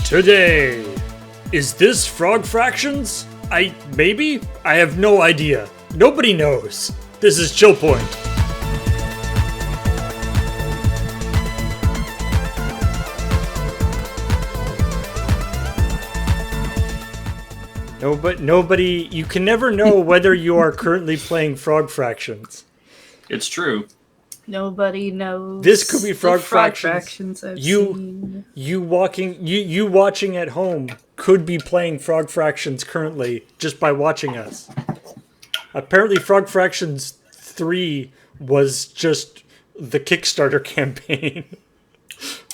Today, is this Frog Fractions? Maybe? I have no idea. Nobody knows. This is ChillPoint. No, but nobody, you can never know whether you are currently playing Frog Fractions. It's true. Nobody knows. This could be Frog Fractions. You watching at home could be playing Frog Fractions currently just by watching us. Apparently Frog Fractions 3 was just the Kickstarter campaign.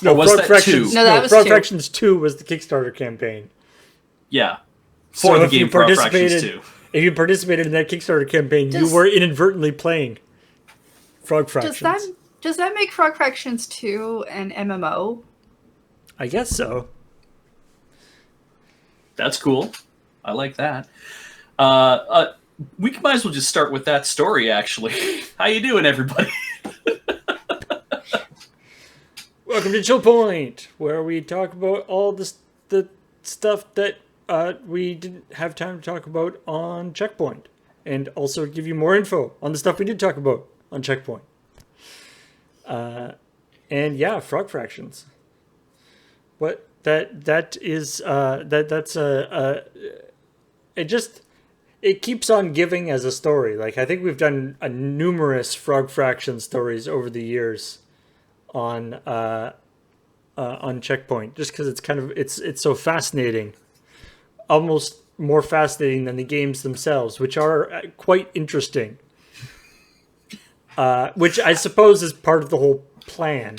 No, was Frog that Fractions 2? No, that was Frog 2. Fractions 2 was the Kickstarter campaign. Yeah. So the if you game Frog Fractions participated 2. if you participated in that Kickstarter campaign, you were inadvertently playing Frog Fractions. Does that make Frog Fractions 2 an MMO? I guess so. That's cool. I like that. We might as well just start with that story, actually. How you doing, everybody? Welcome to ChillPoint, where we talk about all the stuff that we didn't have time to talk about on CheckPoint, and also give you more info on the stuff we did talk about on CheckPoint. And yeah, Frog Fractions. What that's it keeps on giving as a story. Like, I think we've done numerous Frog Fraction stories over the years on CheckPoint, just because it's so fascinating, almost more fascinating than the games themselves, which are quite interesting. Which I suppose is part of the whole plan.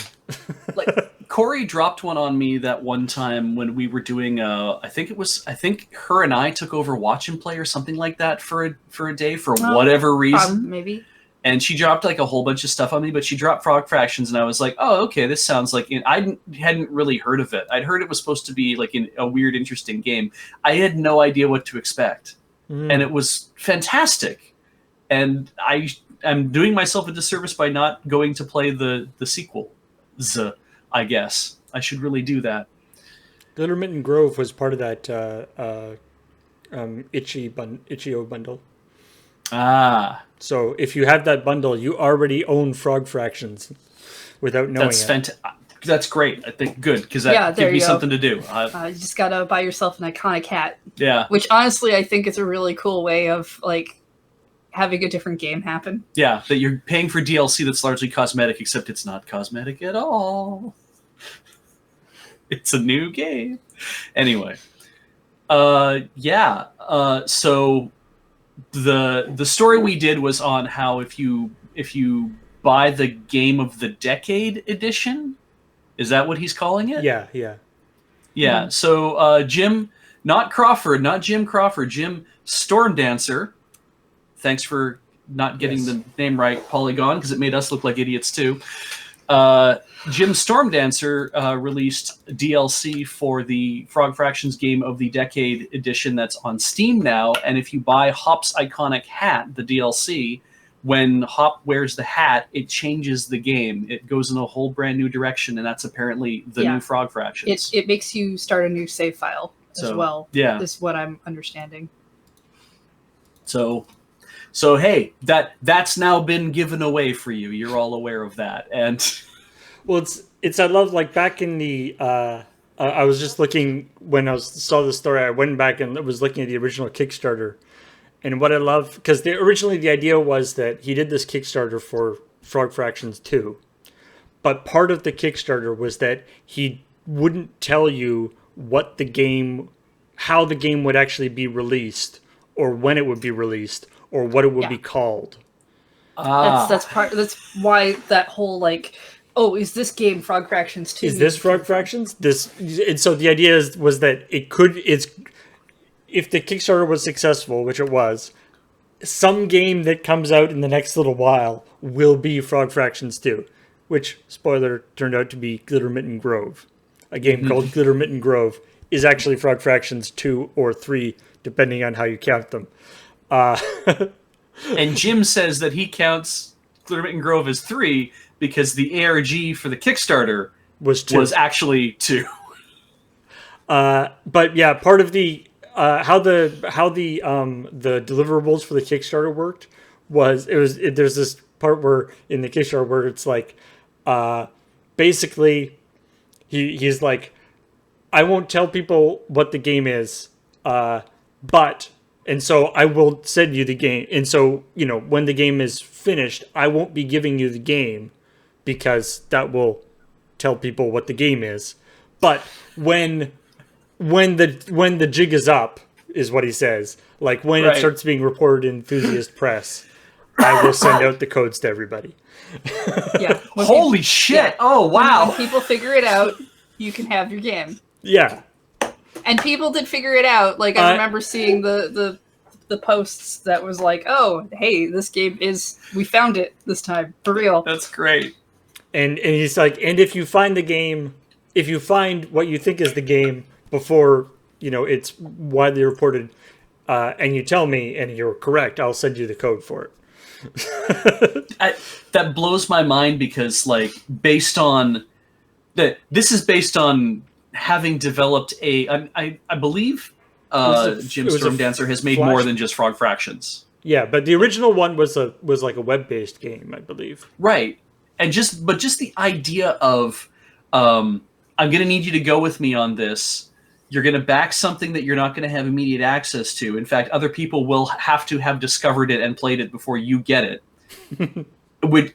Like, Corey dropped one on me that one time when we were doing I think her and I took over Watch and Play or something like that for a day for whatever reason. Maybe. And she dropped like a whole bunch of stuff on me, but she dropped Frog Fractions, and I was like, "Oh, okay, this sounds like." I hadn't really heard of it. I'd heard it was supposed to be like a weird, interesting game. I had no idea what to expect, and it was fantastic. And I'm doing myself a disservice by not going to play the sequel. I guess I should really do that. Glitter Mitten Grove was part of that itch.io bundle. Ah. So if you have that bundle, you already own Frog Fractions without knowing it. That's great. I think good, because that gives me something to do. You just gotta buy yourself an iconic hat. Yeah. Which honestly, I think is a really cool way of like having a different game happen. Yeah, that you're paying for DLC that's largely cosmetic, except it's not cosmetic at all. It's a new game. Anyway. So the story we did was on how if you buy the Game of the Decade edition, is that what he's calling it? Yeah. Mm-hmm. So Jim, not Jim Crawford, Jim Stormdancer. Thanks for not getting the name right, Polygon, because it made us look like idiots too. Jim Stormdancer released DLC for the Frog Fractions Game of the Decade edition that's on Steam now, and if you buy Hop's iconic hat, the DLC, when Hop wears the hat, it changes the game. It goes in a whole brand new direction, and that's apparently the new Frog Fractions. It makes you start a new save file as well. Yeah, is what I'm understanding. So hey, that's now been given away for you. You're all aware of that, and well, it's I love, like, back in the I was just looking when I saw the story. I went back and was looking at the original Kickstarter, and what I love, because originally the idea was that he did this Kickstarter for Frog Fractions 2, but part of the Kickstarter was that he wouldn't tell you how the game would actually be released, or when it would be released, or what it would be called. That's why that whole like, oh, is this game Frog Fractions 2? Is this Frog Fractions? And so the idea was that if the Kickstarter was successful, which it was, some game that comes out in the next little while will be Frog Fractions 2, which, spoiler, turned out to be Glitter Mitten Grove. A game called Glitter Mitten Grove is actually Frog Fractions 2 or 3, depending on how you count them. And Jim says that he counts Glitter Mitten Grove as 3 because the ARG for the Kickstarter was 2. Was actually 2. But yeah, part of the how the deliverables for the Kickstarter worked was there's this part where in the Kickstarter where it's like basically he's like, I won't tell people what the game is, but and so I will send you the game, and so when the game is finished, I won't be giving you the game because that will tell people what the game is, but when the jig is up, is what he says. Like when it starts being reported in Enthusiast Press, I will send out the codes to everybody. Yeah. Holy shit! Yeah. Oh wow! When people figure it out, you can have your game. Yeah. And people did figure it out. Like I remember seeing the posts that was like, "Oh, hey, this game we found it this time for real." That's great. And he's like, and if you find the game, if you find what you think is the game before it's widely reported, and you tell me and you're correct, I'll send you the code for it. That blows my mind because based on this is based on having developed I believe Jim Stormdancer has made more than just Frog Fractions. Yeah, but the original one was like a web-based game, I believe. Right. And just the idea of I'm going to need you to go with me on this. You're going to back something that you're not going to have immediate access to. In fact, other people will have to have discovered it and played it before you get it.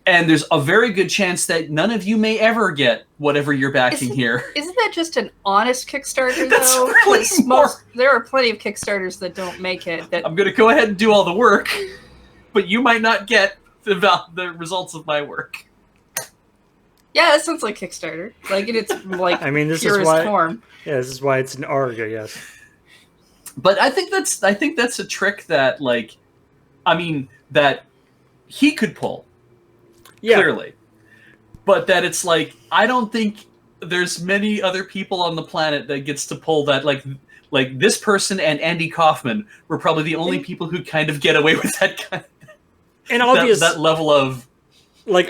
And there's a very good chance that none of you may ever get whatever you're backing here. Isn't that just an honest Kickstarter, That's though? really There are plenty of Kickstarters that don't make it. I'm going to go ahead and do all the work, but you might not get the results of my work. Yeah, that sounds like Kickstarter. Like in its this purest is why, form. Yeah, this is why it's an ARG, I guess. But I think that's a trick that that he could pull. Yeah. Clearly. But that it's I don't think there's many other people on the planet that gets to pull that like this person and Andy Kaufman were probably the only people who kind of get away with that kind of, and that level of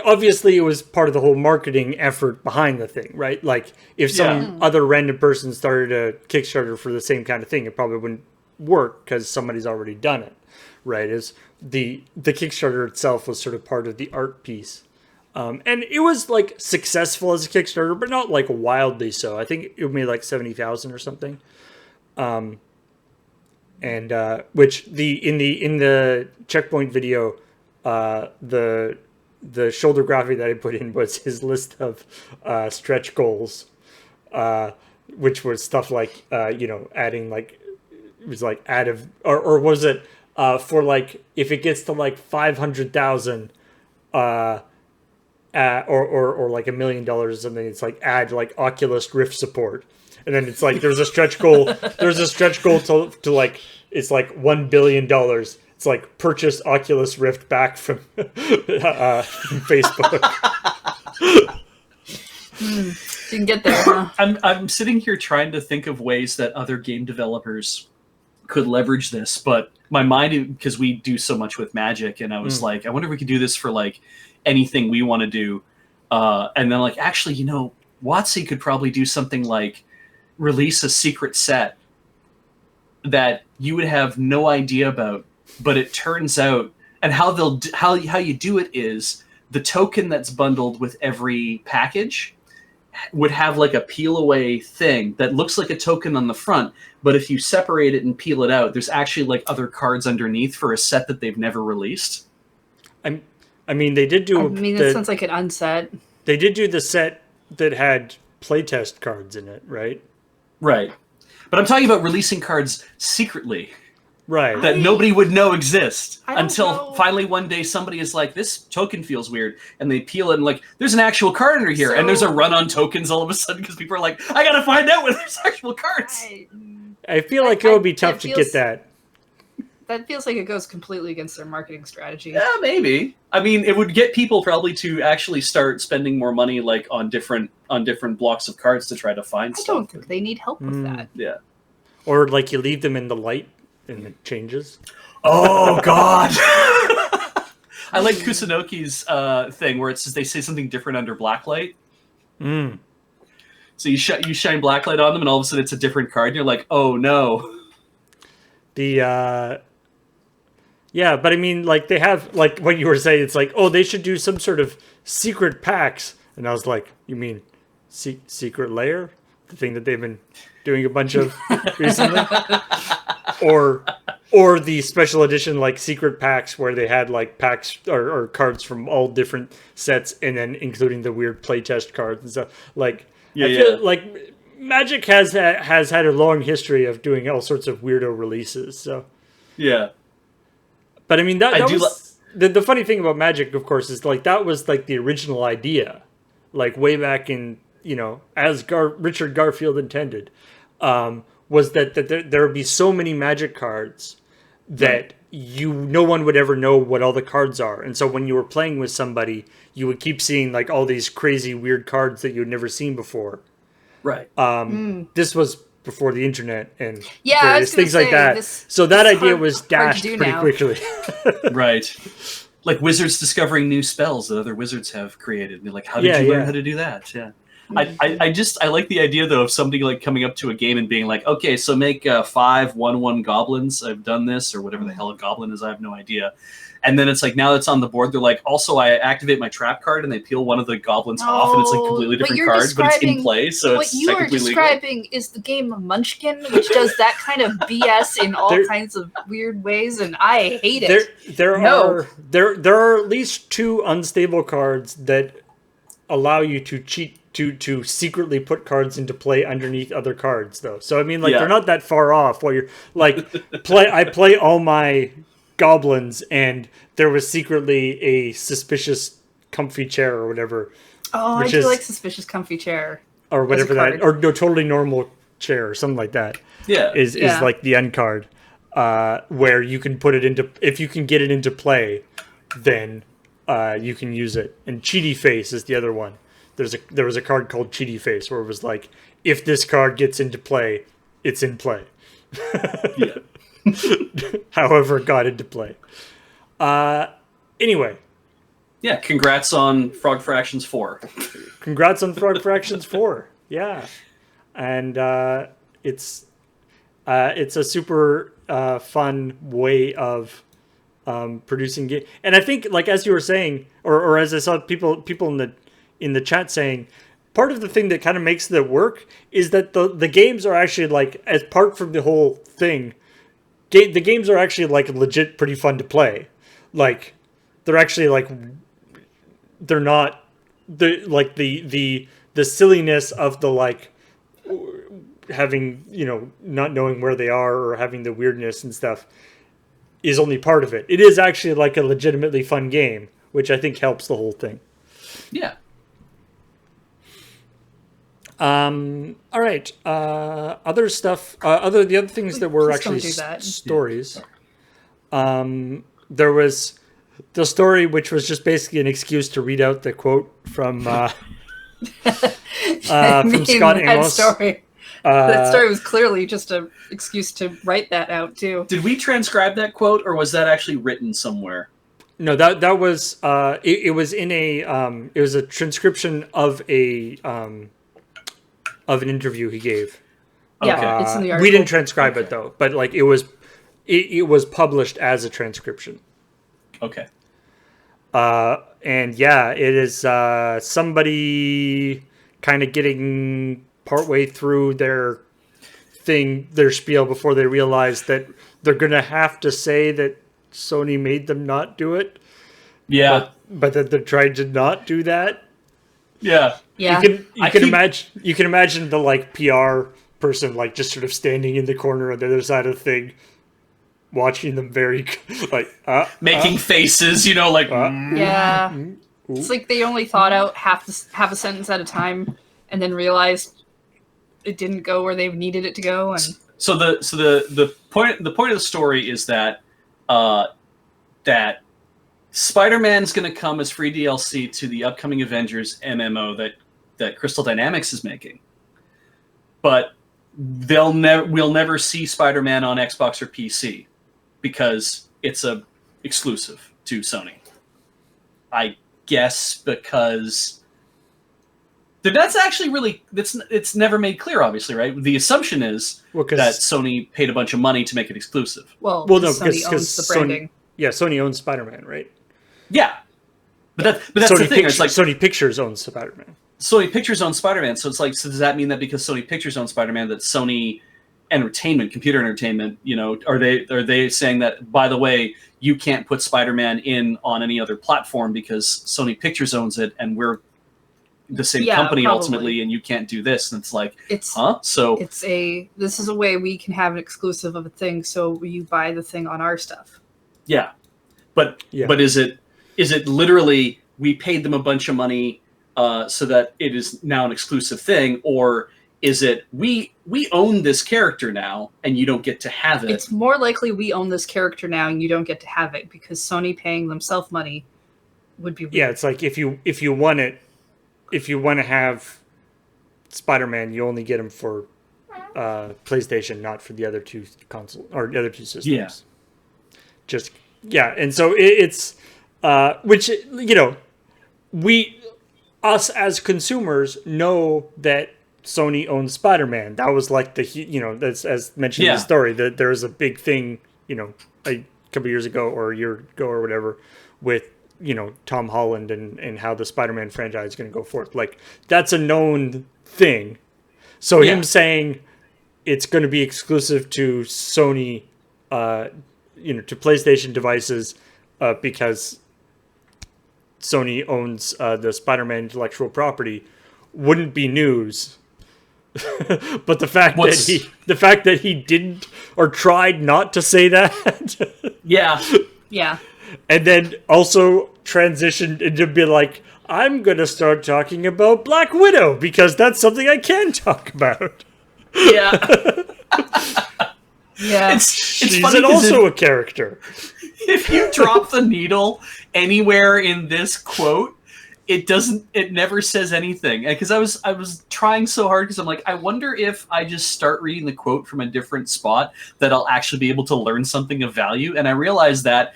obviously it was part of the whole marketing effort behind the thing, right? Like if some other random person started a Kickstarter for the same kind of thing, it probably wouldn't work because somebody's already done it, right? Is the Kickstarter itself was sort of part of the art piece. And it was successful as a Kickstarter, but not wildly so. I think it made 70,000 or something. And which in the CheckPoint video, the shoulder graphic that I put in was his list of stretch goals, which was stuff adding it was add of or was it for if it gets to 500,000 or $1 million or something, it's add Oculus Rift support, and then it's there's a stretch goal. There's a stretch goal to it's $1 billion. It's purchase Oculus Rift back from Facebook. You can get there. Huh? I'm sitting here trying to think of ways that other game developers could leverage this, but my mind, because we do so much with Magic, and I was I wonder if we could do this for anything we want to do. And then actually, WotC could probably do something release a secret set that you would have no idea about. But it turns out, and how you do it is the token that's bundled with every package would have a peel away thing that looks like a token on the front, but if you separate it and peel it out, there's actually other cards underneath for a set that they've never released. They did do. That sounds like an unset. They did do the set that had playtest cards in it, right? Right, but I'm talking about releasing cards secretly. Right. That nobody would know exist until finally one day somebody is this token feels weird, and they peel it and there's an actual card under here, and there's a run on tokens all of a sudden because people are I gotta find out where there's actual cards. I feel it would be tough to get that. That feels like it goes completely against their marketing strategy. Yeah, maybe. It would get people probably to actually start spending more money on different blocks of cards to try to find stuff. I don't think they need help with that. Yeah. Or you leave them in the light and it changes. Oh God! I like Kusanoki's thing where it says they say something different under blacklight. So you shine blacklight on them, and all of a sudden it's a different card, and you're like, oh no. The yeah, but I mean, like they have like what you were saying. It's like, oh, they should do some sort of secret packs, and I was like, you mean secret layer, the thing that they've been doing a bunch of recently, or the special edition like secret packs where they had like packs or cards from all different sets, and then including the weird playtest cards and stuff. Like, I feel like Magic has had a long history of doing all sorts of weirdo releases. So yeah. But I mean, that was the funny thing about Magic, of course, is like that was like the original idea, like way back in, you know, as Richard Garfield intended, was that there would be so many Magic cards that no one would ever know what all the cards are, and so when you were playing with somebody, you would keep seeing like all these crazy weird cards that you'd never seen before. Right. This was before the internet and Yeah, various things like that. So that idea was dashed pretty quickly. Right. Like wizards discovering new spells that other wizards have created. And they're like, how did you learn how to do that? Yeah. I like the idea though of somebody like coming up to a game and being like, okay, so make 5 1/1 goblins. I've done this, or whatever the hell a goblin is. I have no idea. And then it's like, now it's on the board, they're like, also I activate my trap card and they peel one of the goblins off, and it's like completely different cards, but it's in play, so it's technically legal. What you are describing is the game Munchkin, which does that kind of BS in all kinds of weird ways, and I hate it. There are at least 2 unstable cards that allow you to cheat to secretly put cards into play underneath other cards, though. So I mean, like they're not that far off. While you're like I play all my goblins, and there was secretly a suspicious comfy chair or whatever. Oh, I do like suspicious comfy chair. Or whatever that, or no, totally normal chair or something like that. Yeah. Is like the end card, where you can put it into, if you can get it into play, then you can use it. And Cheaty Face is the other one. There was a card called Cheaty Face where it was like, if this card gets into play, it's in play. Yeah. However it got into play. Anyway. Yeah, congrats on Frog Fractions 4. Congrats on Frog Fractions 4. Yeah. And it's a super fun way of producing game. And I think, like as you were saying, or as I saw people in the chat saying, part of the thing that kind of makes it work is that the games are actually like, apart from the whole thing, the games are actually like legit pretty fun to play. Like they're actually like, they're not the silliness of the like having, you know, not knowing where they are or having the weirdness and stuff is only part of it. It is actually like a legitimately fun game, which I think helps the whole thing. Yeah. All right. Other stuff. The other things that were actually stories. There was the story, which was just basically an excuse to read out the quote from Scott Amos. That story was clearly just an excuse to write that out too. Did we transcribe that quote, or was that actually written somewhere? No, that was it was in a it was a transcription of an interview he gave. Yeah, it's in the article. We didn't transcribe it though, but like it was published as a transcription. Okay. And yeah, it is somebody kind of getting partway through their spiel before they realize that they're gonna have to say that Sony made them not do it. Yeah. But that they're trying to not do that. Yeah. Yeah. You can imagine the like PR person like just sort of standing in the corner on the other side of the thing, watching them very like making faces, you know, like yeah. It's like they only thought out half a sentence at a time, and then realized it didn't go where they needed it to go. And so the point of the story is that that Spider-Man's going to come as free DLC to the upcoming Avengers MMO that Crystal Dynamics is making, but we'll never see Spider-Man on Xbox or PC because it's a exclusive to Sony. I guess because That's actually really it's never made clear, obviously, right? The assumption is that Sony paid a bunch of money to make it exclusive. Well, no, Sony owns the branding. Sony owns Spider-Man, right? Yeah, but that's Sony the thing. It's like Sony Pictures owns Spider-Man. Sony Pictures owns Spider-Man, so it's like, so does that mean that because Sony Pictures owns Spider-Man, that Sony Entertainment, computer entertainment, are they saying that, by the way, you can't put Spider-Man in on any other platform because Sony Pictures owns it and we're the same company probably. Ultimately, and you can't do this? And it's like, So this is a way we can have an exclusive of a thing, so you buy the thing on our stuff. Yeah, but is it literally we paid them a bunch of money so that it is now an exclusive thing, or is it we own this character now and you don't get to have it? It's more likely we own this character now and you don't get to have it, because Sony paying themselves money would be weird. Yeah, it's like if you want it, if you want to have Spider-Man, you only get him for PlayStation, not for the other two console or the other two systems. Yeah. And so it's which us as consumers know that Sony owns Spider-Man. That was like that's, as mentioned in the story, that there was a big thing, a couple years ago or a year ago or whatever with Tom Holland and how the Spider-Man franchise is going to go forth. Like, that's a known thing. So him saying it's going to be exclusive to Sony, to PlayStation devices, because Sony owns the Spider-Man intellectual property, wouldn't be news. But the fact that he didn't or tried not to say that, yeah. And then also transitioned into be like, I'm going to start talking about Black Widow because that's something I can talk about. Yeah. She's also a character. If you drop the needle anywhere in this quote, it never says anything. Because I was trying so hard, because I'm like, I wonder if I just start reading the quote from a different spot that I'll actually be able to learn something of value. And I realized that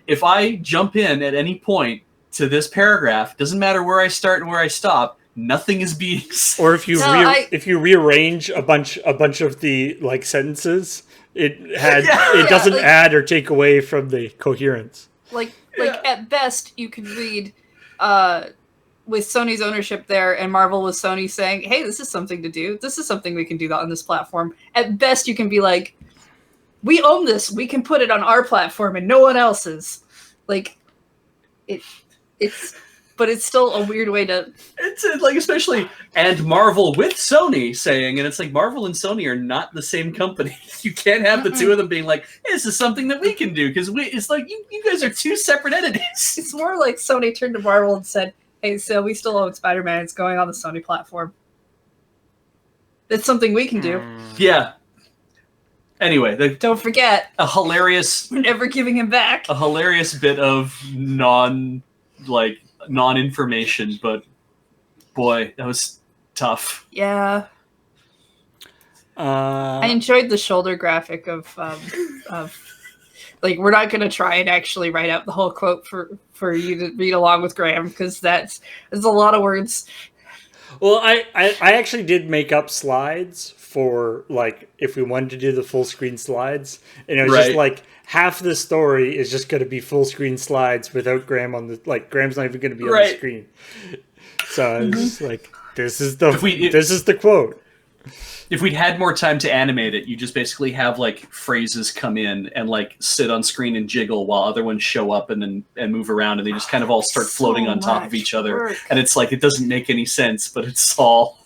if I jump in at any point to this paragraph, doesn't matter where I start and where I stop, nothing is being said. Or if you rearrange a bunch of the sentences, it doesn't add or take away from the coherence. At best you could read with Sony's ownership there and Marvel with Sony saying, hey, this is something to do. This is something we can do on this platform. At best you can be like, we own this. We can put it on our platform and no one else's. But it's still a weird way to. It's especially, and Marvel with Sony saying, and it's like, Marvel and Sony are not the same company. You can't have the two of them being like, hey, this is something that we can do, because it's like you guys are two separate entities. It's more like Sony turned to Marvel and said, hey, so we still own Spider-Man. It's going on the Sony platform. It's something we can do. Yeah. Anyway, don't forget, a hilarious. We're never giving him back. A hilarious bit of non-information, but boy, that was tough. Yeah. I enjoyed the shoulder graphic of we're not going to try and actually write out the whole quote for you to read along with Graham, because there's a lot of words. Well, I actually did make up slides for if we wanted to do the full screen slides, and it was just half the story is just going to be full screen slides without Graham on the Graham's not even going to be on the screen. So I was just this is the quote. If we'd had more time to animate it, you just basically have phrases come in and sit on screen and jiggle while other ones show up and move around, and they just kind of all start floating on top of each other. Work. And it's it doesn't make any sense, but it's all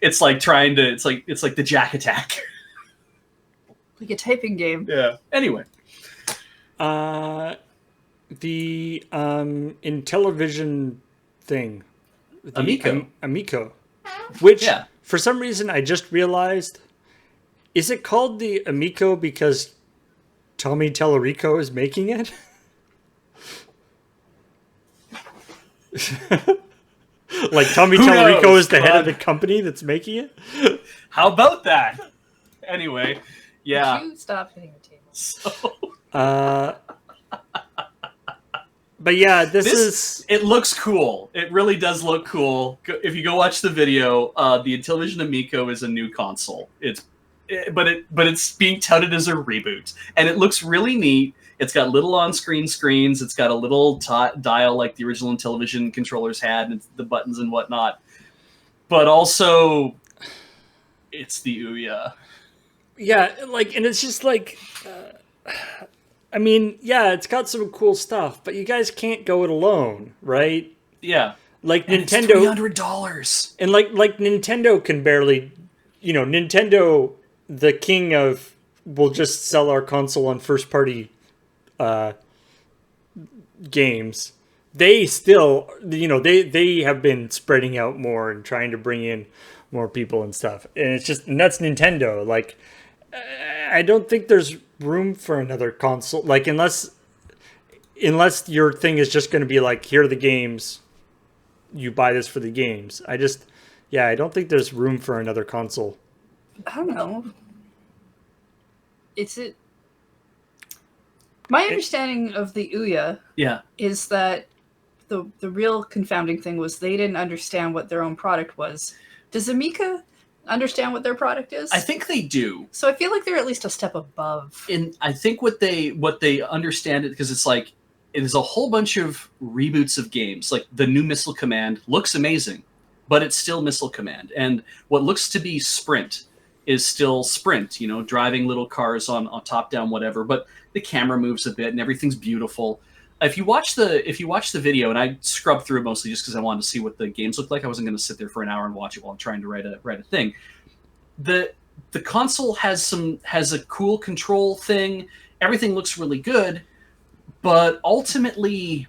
it's like the Jack Attack. Like a typing game. Yeah. Anyway. The Intellivision thing. Amico. Which for some reason I just realized, is it called the Amico because Tommy Tallarico is making it? Tommy Tallarico is the head of the company that's making it? How about that? Anyway, yeah. Would you stop hitting the table? But yeah, this is... It looks cool. It really does look cool. If you go watch the video, the Intellivision Amico is a new console. But it's being touted as a reboot, and it looks really neat. It's got little on-screen screens. It's got a little dial like the original Intellivision controllers had, and the buttons and whatnot. But also, it's the Ouya. Yeah, like, and it's just like... I mean, yeah, it's got some cool stuff, but you guys can't go it alone, right? Yeah. Like and Nintendo... It's $300. And like Nintendo can barely... Nintendo, the king of... We'll just sell our console on first-party games. They still... they have been spreading out more and trying to bring in more people and stuff. And it's just... And that's Nintendo. Like... I don't think there's room for another console. Like, unless your thing is just going to be like, here are the games, you buy this for the games. I don't think there's room for another console. I don't know. My understanding of the Ouya is that the real confounding thing was they didn't understand what their own product was. Does Amica understand what their product is? I think they do. So I feel like they're at least a step above. And I think what they understand it, because it's like it is a whole bunch of reboots of games. Like the new Missile Command looks amazing, but it's still Missile Command. And what looks to be Sprint is still Sprint, driving little cars on top down whatever, but the camera moves a bit and everything's beautiful. If you watch the video, and I scrubbed through it mostly just because I wanted to see what the games looked like. I wasn't going to sit there for an hour and watch it while I'm trying to write a thing. The console has a cool control thing. Everything looks really good, but ultimately,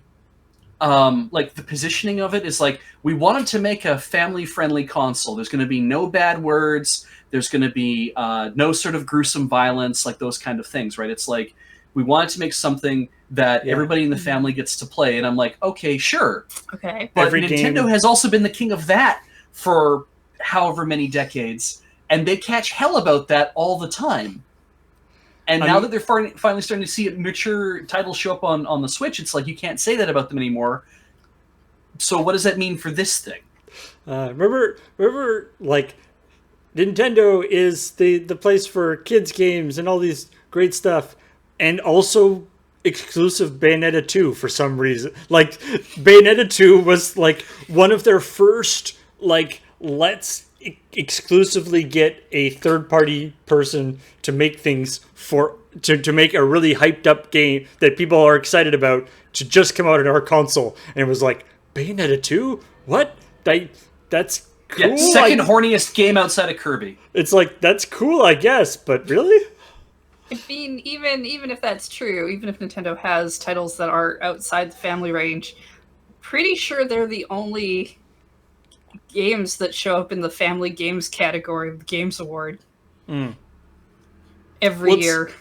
like the positioning of it is like, we wanted to make a family-friendly console. There's going to be no bad words. There's going to be no sort of gruesome violence, like those kind of things, right? It's like, we wanted to make something that everybody in the family gets to play. And I'm like, okay, sure. Okay. But Nintendo has also been the king of that for however many decades. And they catch hell about that all the time. And now that they're finally starting to see mature titles show up on the Switch, it's like, you can't say that about them anymore. So what does that mean for this thing? Remember, like, Nintendo is the place for kids games and all these great stuff. And also exclusive Bayonetta 2 for some reason. Like, Bayonetta 2 was, like, one of their first, like, let's exclusively get a third-party person to make things to make a really hyped-up game that people are excited about to just come out on our console. And it was like, Bayonetta 2? What? That's cool. Yeah, second horniest game outside of Kirby. It's like, that's cool, I guess, but really? I mean, even if that's true, even if Nintendo has titles that are outside the family range, pretty sure they're the only games that show up in the family games category of the Games Award every year.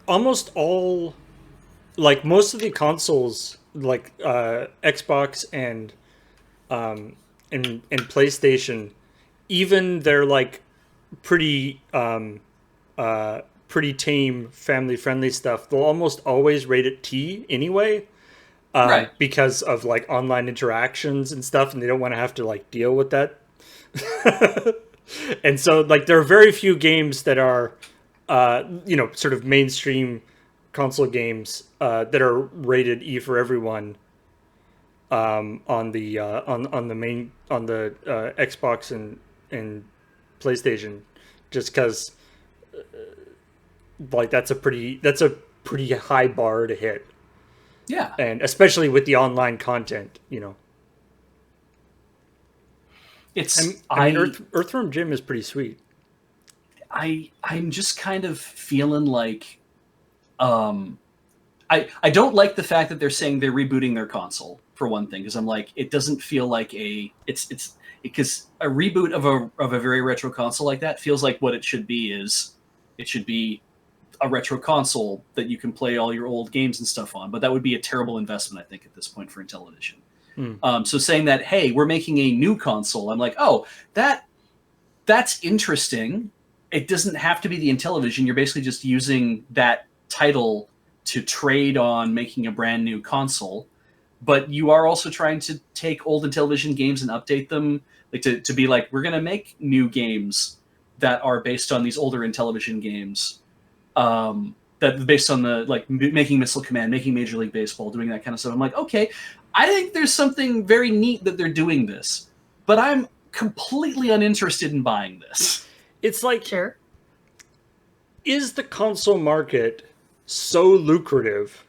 Almost all, like most of the consoles, like Xbox and PlayStation, even they're like pretty tame family friendly stuff, they'll almost always rate it T anyway, right, because of like online interactions and stuff, and they don't want to have to like deal with that. And so like there are very few games that are sort of mainstream console games that are rated E for everyone on the Xbox and PlayStation, just because like that's a pretty high bar to hit. Yeah. And especially with the online content, Earthworm Jim is pretty sweet. I'm just kind of feeling like I don't like the fact that they're saying they're rebooting their console, for one thing, because I'm like, it doesn't feel like it's because a reboot of a very retro console like that feels like what it should be is it should be a retro console that you can play all your old games and stuff on. But that would be a terrible investment, I think, at this point for Intellivision. So saying that, hey, we're making a new console, I'm like, oh, that's interesting. It doesn't have to be the Intellivision. You're basically just using that title trade on making a brand new console, but you are also trying to take old Intellivision games and update them, like to be like, we're going to make new games that are based on these older Intellivision games, that based on the like making Missile Command, making Major League Baseball, doing that kind of stuff. I'm like, okay, I think there's something very neat that they're doing this, but I'm completely uninterested in buying this. It's like, Sure. Is the console market so lucrative,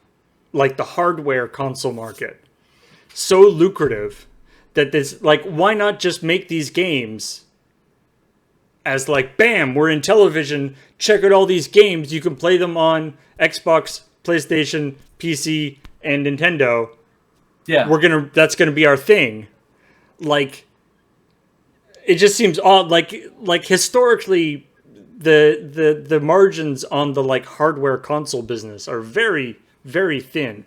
like the hardware console market, so lucrative that this, like, why not just make these games as like, bam, we're in television, check out all these games, you can play them on Xbox, PlayStation, PC, and Nintendo. Yeah. That's gonna be our thing. Like, it just seems odd. Like historically, the margins on the like hardware console business are very, very thin.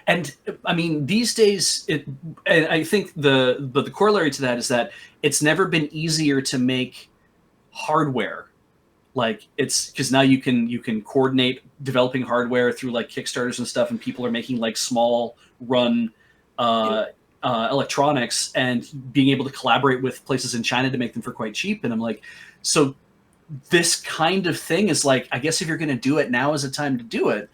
And I mean, these days, and I think the corollary to that is that it's never been easier to make hardware. Like, it's because now you can coordinate developing hardware through like Kickstarters and stuff, and people are making like small run electronics and being able to collaborate with places in China to make them for quite cheap. And I'm like, so this kind of thing is like, I guess if you're going to do it, now is the time to do it.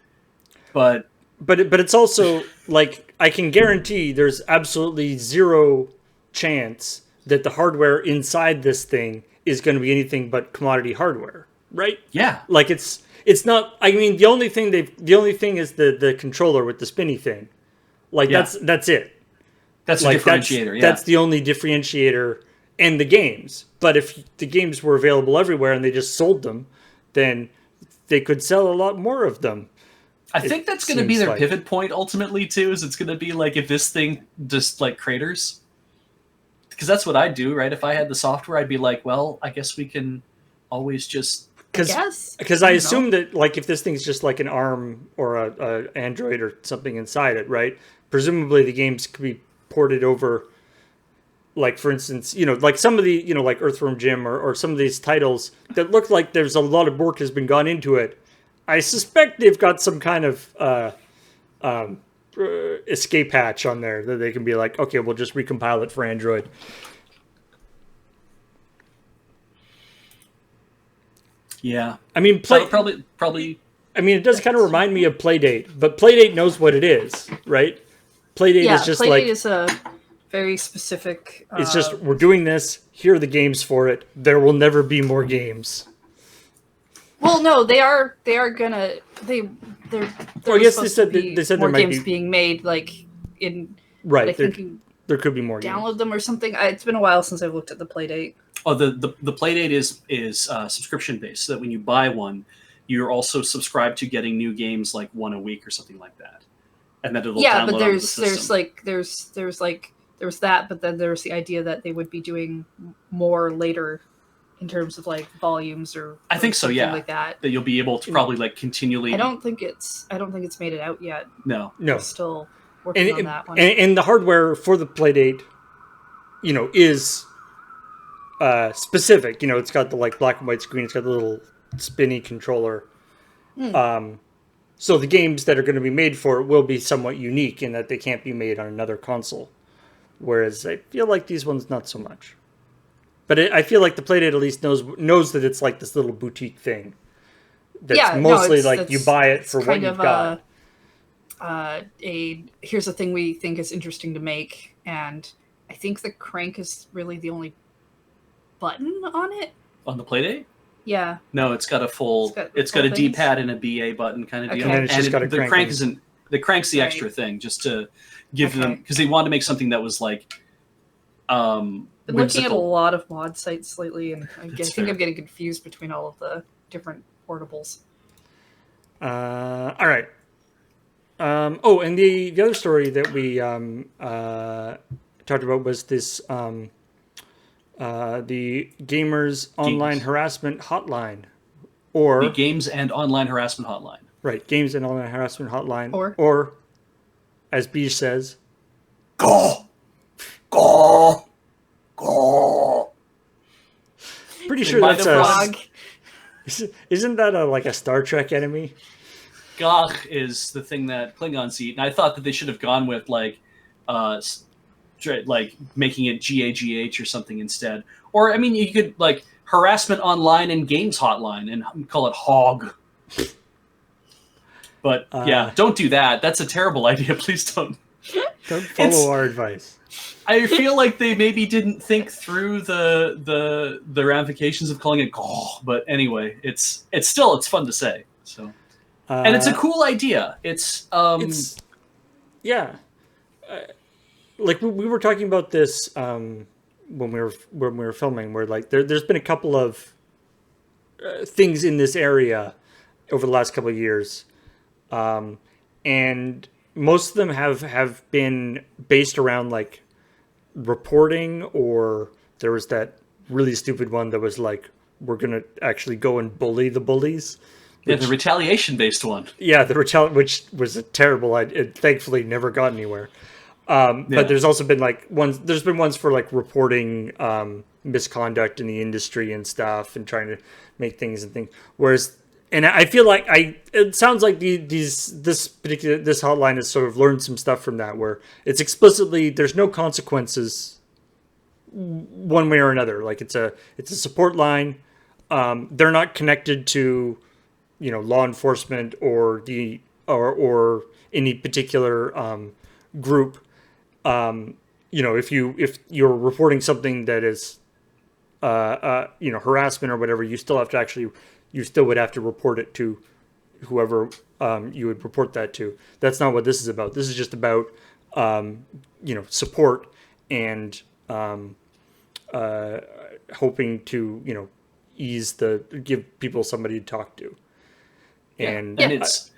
But it's also like, I can guarantee there's absolutely zero chance that the hardware inside this thing is going to be anything but commodity hardware, right? Yeah. Like, it's not. I mean, the only thing is the controller with the spinny thing. Like, Yeah. that's it. That's like, a differentiator. That's the only differentiator, and the games. But if the games were available everywhere and they just sold them, then they could sell a lot more of them. I think that's going to be their pivot point ultimately too. Is it's going to be like, if this thing just like craters, because that's what I'd do, right? If I had the software, I'd be like, well, I guess we can always just. Because I assume that, like, if this thing's just like an ARM or a Android or something inside it, right? Presumably the games could be ported over. Like, for instance, like some of the, like Earthworm Jim or some of these titles that look like there's a lot of work has been gone into it. I suspect they've got some kind of escape hatch on there that they can be like, okay, we'll just recompile it for Android. Yeah. I mean, probably. I mean, it does kind of remind me of Playdate, but Playdate knows what it is, right? Playdate is just Playdate is a very specific. It's just, we're doing this. Here are the games for it. There will never be more games. Well, no, they are gonna they're. I guess they said more there might games being made, like in right. I think there could be more. Download games. them or something. It's been a while since I've looked at the Playdate. Oh, the Playdate is subscription based, so that when you buy one, you're also subscribed to getting new games like one a week or something like that, and then it'll download but onto the system. there's that, but then there's the idea that they would be doing more later in terms of like volumes or I think so, yeah, like that you'll be able to probably like continually. I don't think it's made it out yet. No. We're still working on that one. And the hardware for the Playdate, is specific. It's got the like black and white screen. It's got the little spinny controller. So the games that are going to be made for it will be somewhat unique in that they can't be made on another console. Whereas I feel like these ones not so much. But I feel like the Playdate at least knows that it's like this little boutique thing. That's mostly like you buy it for what you've got. Here's a thing we think is interesting to make, and I think the crank is really the only button on it. On the Playdate? Yeah. No, it's got a full. It's got a D-pad and a BA button kind of deal. And it's just got a the crank isn't. The crank's the extra thing, just to give them, because they wanted to make something that was like. Been looking at a lot of mod sites lately, and I think I'm getting confused between all of the different portables. All right. And the other story that we talked about was this the Gamers Online Harassment Hotline, or the Games and Online Harassment Hotline. Right, Games and Online Harassment Hotline, or as Beej says, go. Pretty sure that's a. Isn't that like a Star Trek enemy? Gach is the thing that Klingons eat, and I thought that they should have gone with like making it GAGH or something instead. Or I mean, you could like harassment online and games hotline and call it hog. But yeah, don't do that. That's a terrible idea. Please don't. Don't follow our advice. I feel like they maybe didn't think through the ramifications of calling it "gah," but anyway, it's fun to say. So, and it's a cool idea. It's yeah, like we were talking about this when we were filming. Where like there's been a couple of things in this area over the last couple of years, and most of them have been based around like reporting, or there was that really stupid one that was like, we're gonna actually go and bully the bullies. The retaliation based one. Yeah, which was a terrible idea. It thankfully never got anywhere. But there's also been like ones. There's been ones for like reporting misconduct in the industry and stuff, and trying to make things and things. Whereas, and I feel like it sounds like this hotline has sort of learned some stuff from that, where it's explicitly there's no consequences one way or another. Like it's a support line. They're not connected to law enforcement or or any particular group. If you're reporting something that is harassment or whatever, you still would have to report it to whoever you would report that to. That's not what this is about. This is just about support and hoping to give people somebody to talk to. And it's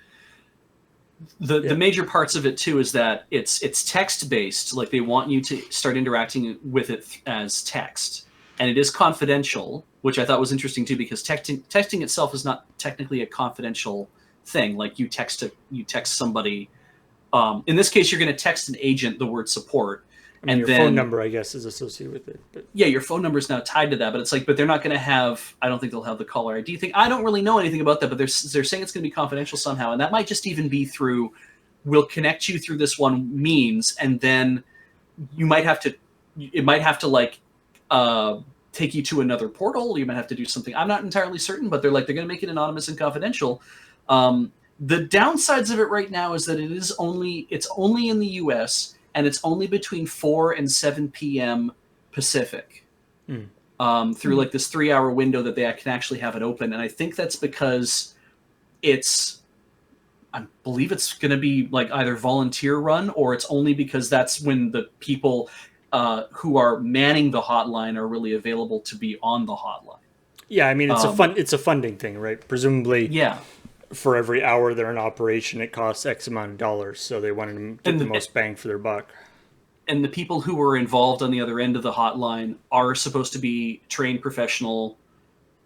the major parts of it too is that it's text based. Like they want you to start interacting with it as text, and it is confidential, which I thought was interesting too, because texting itself is not technically a confidential thing. Like you text somebody. In this case, you're going to text an agent the word support. And your phone number, I guess, is associated with it. But yeah, your phone number is now tied to that. But it's like, but they're not going to have. I don't think they'll have the caller ID thing. I don't really know anything about that, but they're saying it's going to be confidential somehow, and that might just even be through. We'll connect you through this one means, and then you might have to. It might have to like take you to another portal. You might have to do something. I'm not entirely certain, but they're going to make it anonymous and confidential. The downsides of it right now is that it's only in the U.S. and it's only between 4 and 7 p.m. Pacific through like this 3-hour window that they can actually have it open. And I think that's because I believe it's going to be like either volunteer run, or it's only because that's when the people who are manning the hotline are really available to be on the hotline. Yeah, I mean, it's a funding thing, right? Presumably, yeah. For every hour they're in operation, it costs X amount of dollars, so they wanted to get the most bang for their buck. And the people who were involved on the other end of the hotline are supposed to be trained professional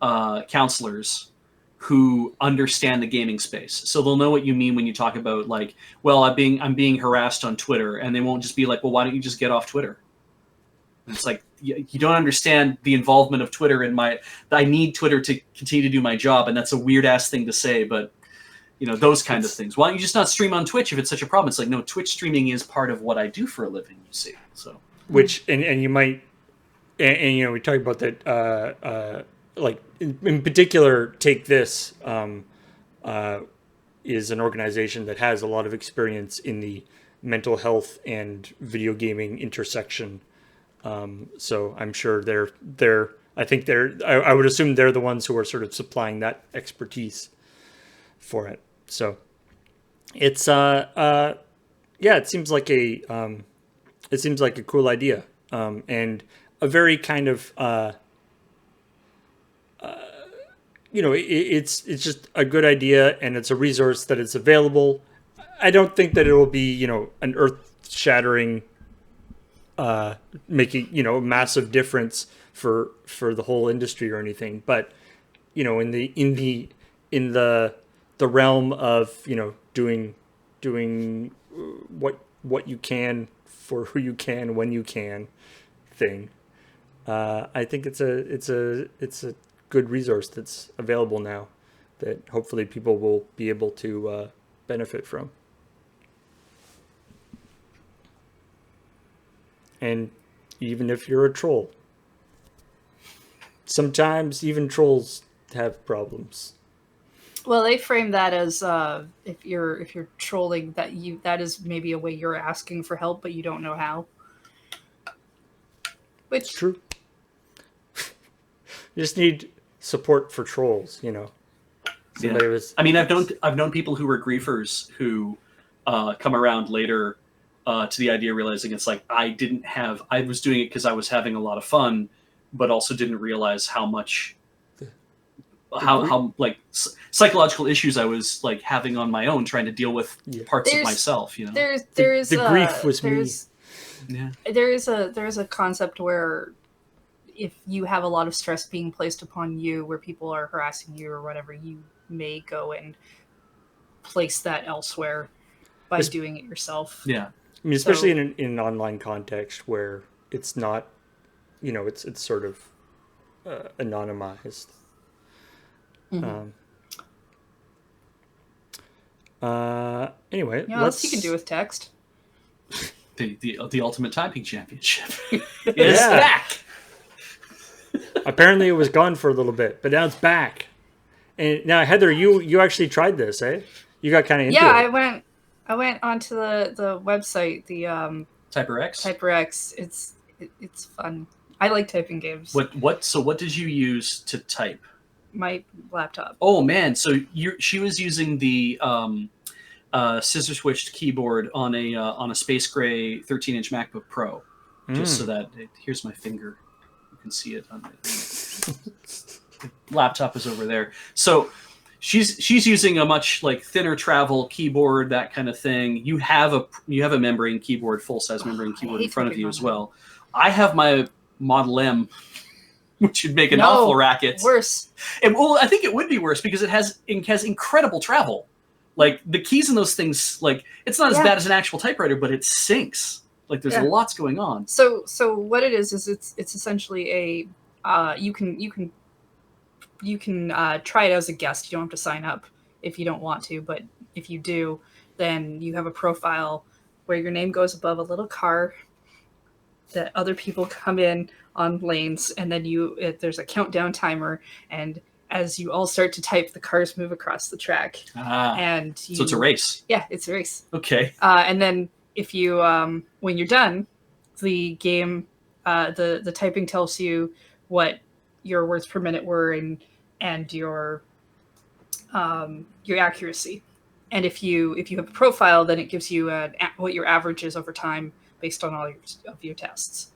counselors who understand the gaming space. So they'll know what you mean when you talk about like, well, I'm being harassed on Twitter, and they won't just be like, well, why don't you just get off Twitter? And it's like, you don't understand the involvement of Twitter in I need Twitter to continue to do my job, and that's a weird ass thing to say, but those kind of things. Why don't you just not stream on Twitch if it's such a problem? It's like, no, Twitch streaming is part of what I do for a living, you see. So which and you might and we talked about that like in particular, Take This is an organization that has a lot of experience in the mental health and video gaming intersection. So I'm sure I would assume they're the ones who are sort of supplying that expertise for it. So it's it seems like a cool idea, and a very kind of it's just a good idea, and it's a resource that is available. I don't think that it will be an earth-shattering, making a massive difference for the whole industry or anything, but in the realm of doing what you can for who you can when you can thing. I think it's a good resource that's available now that hopefully people will be able to benefit from. And even if you're a troll, sometimes even trolls have problems. Well, they frame that as if you're trolling, that is maybe a way you're asking for help, but you don't know how. It's Which true. You just need support for trolls, you know. Somebody was. I mean, I've known people who were griefers who come around later to the idea, realizing it's like I was doing it because I was having a lot of fun, but also didn't realize how much how like psychological issues I was like having on my own, trying to deal with parts of myself. You know, there's the grief was me. Yeah. There is a concept where if you have a lot of stress being placed upon you, where people are harassing you or whatever, you may go and place that elsewhere by doing it yourself. Yeah. I mean, especially in an online context where it's not, you know, it's sort of anonymized. Mm-hmm. Anyway, you know what else you can do with text? The Ultimate Typing Championship is back. Apparently, it was gone for a little bit, but now it's back. And now, Heather, you actually tried this, eh? You got kind of into it. Yeah, I went onto the website, the TyperX. TyperX. It's fun. I like typing games. What did you use to type? My laptop. Oh man, so she was using the scissor switched keyboard on a space gray 13-inch MacBook Pro, just so that here's my finger. You can see it on the laptop is over there. So she's using a much like thinner travel keyboard, that kind of thing. You have a membrane keyboard, full size membrane keyboard in front of you as well. I have my Model M, which would make an awful racket. Worse. Well, I think it would be worse because it has incredible travel. Like the keys in those things, like it's not as bad as an actual typewriter, but it sinks. Like there's lots going on. So what it is it's essentially a you can try it as a guest. You don't have to sign up if you don't want to, but if you do, then you have a profile where your name goes above a little car that other people come in on lanes, and then there's a countdown timer, and as you all start to type, the cars move across the track. And so it's a race. Yeah, it's a race. Okay. And then if you when you're done, the game the typing tells you what your words per minute were and your accuracy. And if you have a profile, then it gives you what your average is over time based on all of your tests.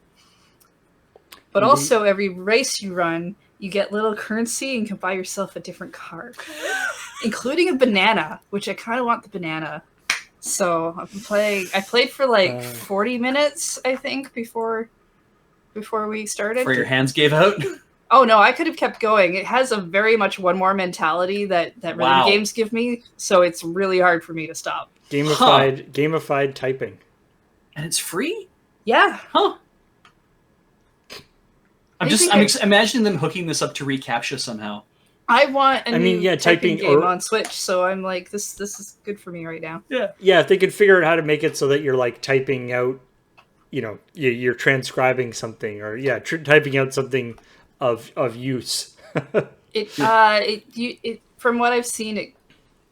But also, every race you run, you get little currency and can buy yourself a different car, including a banana, which I kind of want the banana. So I played for like 40 minutes, I think, before we started. Before your hands gave out? Oh no, I could have kept going. It has a very much one more mentality that rhythm games give me, so it's really hard for me to stop. Gamified typing. And it's free? Yeah. Huh. I'm imagining them hooking this up to reCAPTCHA somehow. I want a new typing game or, on Switch, so I'm like, this is good for me right now. Yeah. Yeah, if they could figure out how to make it so that you're like typing out, you know, you're transcribing something, or typing out something of use. It from what I've seen,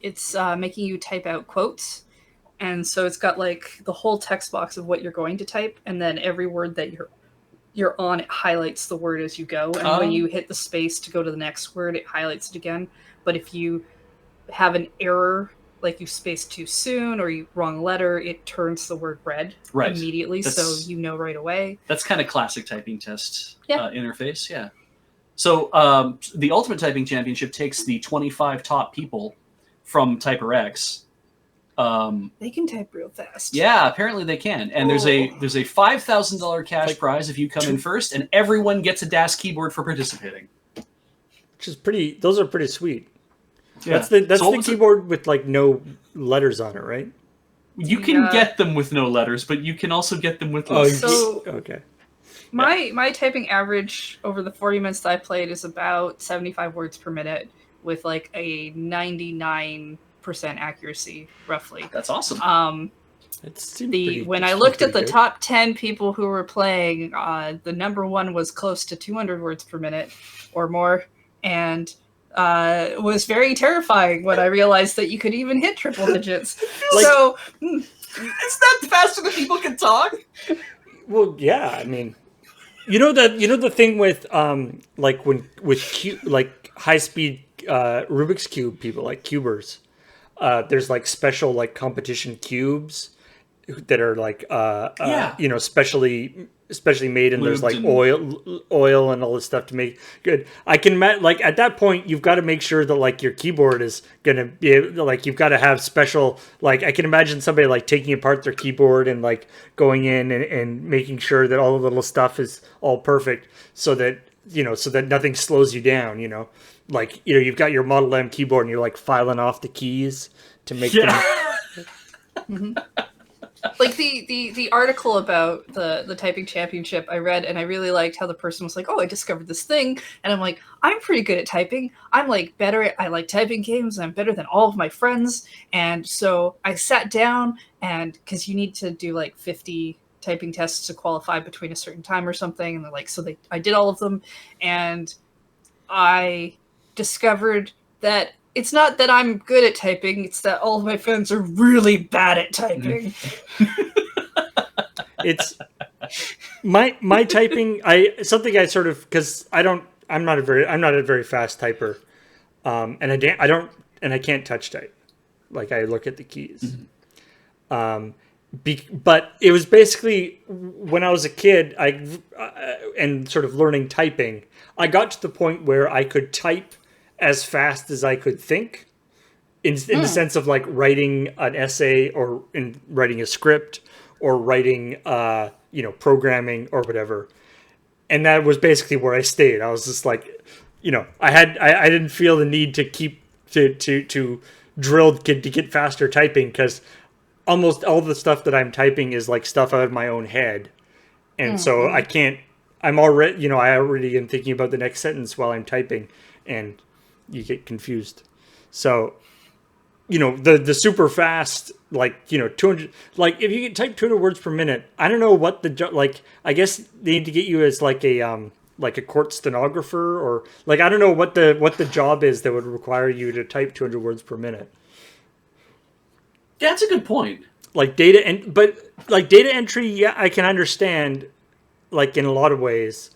it's making you type out quotes, and so it's got like the whole text box of what you're going to type, and then every word that you're on, it highlights the word as you go, and when you hit the space to go to the next word, it highlights it again. But if you have an error, like you spaced too soon or you wrong letter, it turns the word red immediately, so you know right away. That's kind of classic typing test interface, yeah. So the Ultimate Typing Championship takes the 25 top people from TyperX. They can type real fast. Yeah, apparently they can. And there's a $5,000 cash prize if you come in first, and everyone gets a DAS keyboard for participating. Which is pretty. Those are pretty sweet. Yeah. That's the keyboard with like no letters on it, right? You can get them with no letters, but you can also get them with letters. Okay. My typing average over the 40 minutes that I played is about 75 words per minute, with like a 99% 95% accuracy, roughly. That's awesome. When I looked at the top 10 people who were playing, the number one was close to 200 words per minute or more, and it was very terrifying when I realized that you could even hit triple digits. So it's not faster than people can talk. Well, yeah, I mean, the thing with like like high speed Rubik's cube people, like cubers. There's like special like competition cubes that are like specially made, and there's like oil and all this stuff to make good. I can like at that point you've got to make sure that like your keyboard is gonna be like, you've got to have special, like I can imagine somebody like taking apart their keyboard and like going in and making sure that all the little stuff is all perfect, so that nothing slows you down, like you've got your Model M keyboard and you're like filing off the keys to make them. Mm-hmm. Like the article about the typing championship I read, and I really liked how the person was like, oh, I discovered this thing, and I'm like, I'm pretty good at typing. I'm like I like typing games, and I'm better than all of my friends. And so I sat down, and because you need to do like 50 typing tests to qualify between a certain time or something, and they're like, I did all of them, and I discovered that it's not that I'm good at typing, it's that all of my friends are really bad at typing. It's my typing. Because I'm not a very fast typer, and I can't touch type. Like I look at the keys. Mm-hmm. But it was basically when I was a kid, and sort of learning typing, I got to the point where I could type as fast as I could think, in the sense of like writing an essay or in writing a script or writing programming or whatever. And that was basically where I stayed. I was just like, I didn't feel the need to keep to drill to get faster typing, because almost all the stuff that I'm typing is like stuff out of my own head. And so I already am thinking about the next sentence while I'm typing, and you get confused. So, the super fast, like, 200, like if you can type 200 words per minute, I don't know what I guess they need to get you as like a court stenographer, or like, I don't know what the job is that would require you to type 200 words per minute. Yeah, that's a good point. Like data entry, yeah, I can understand, like in a lot of ways,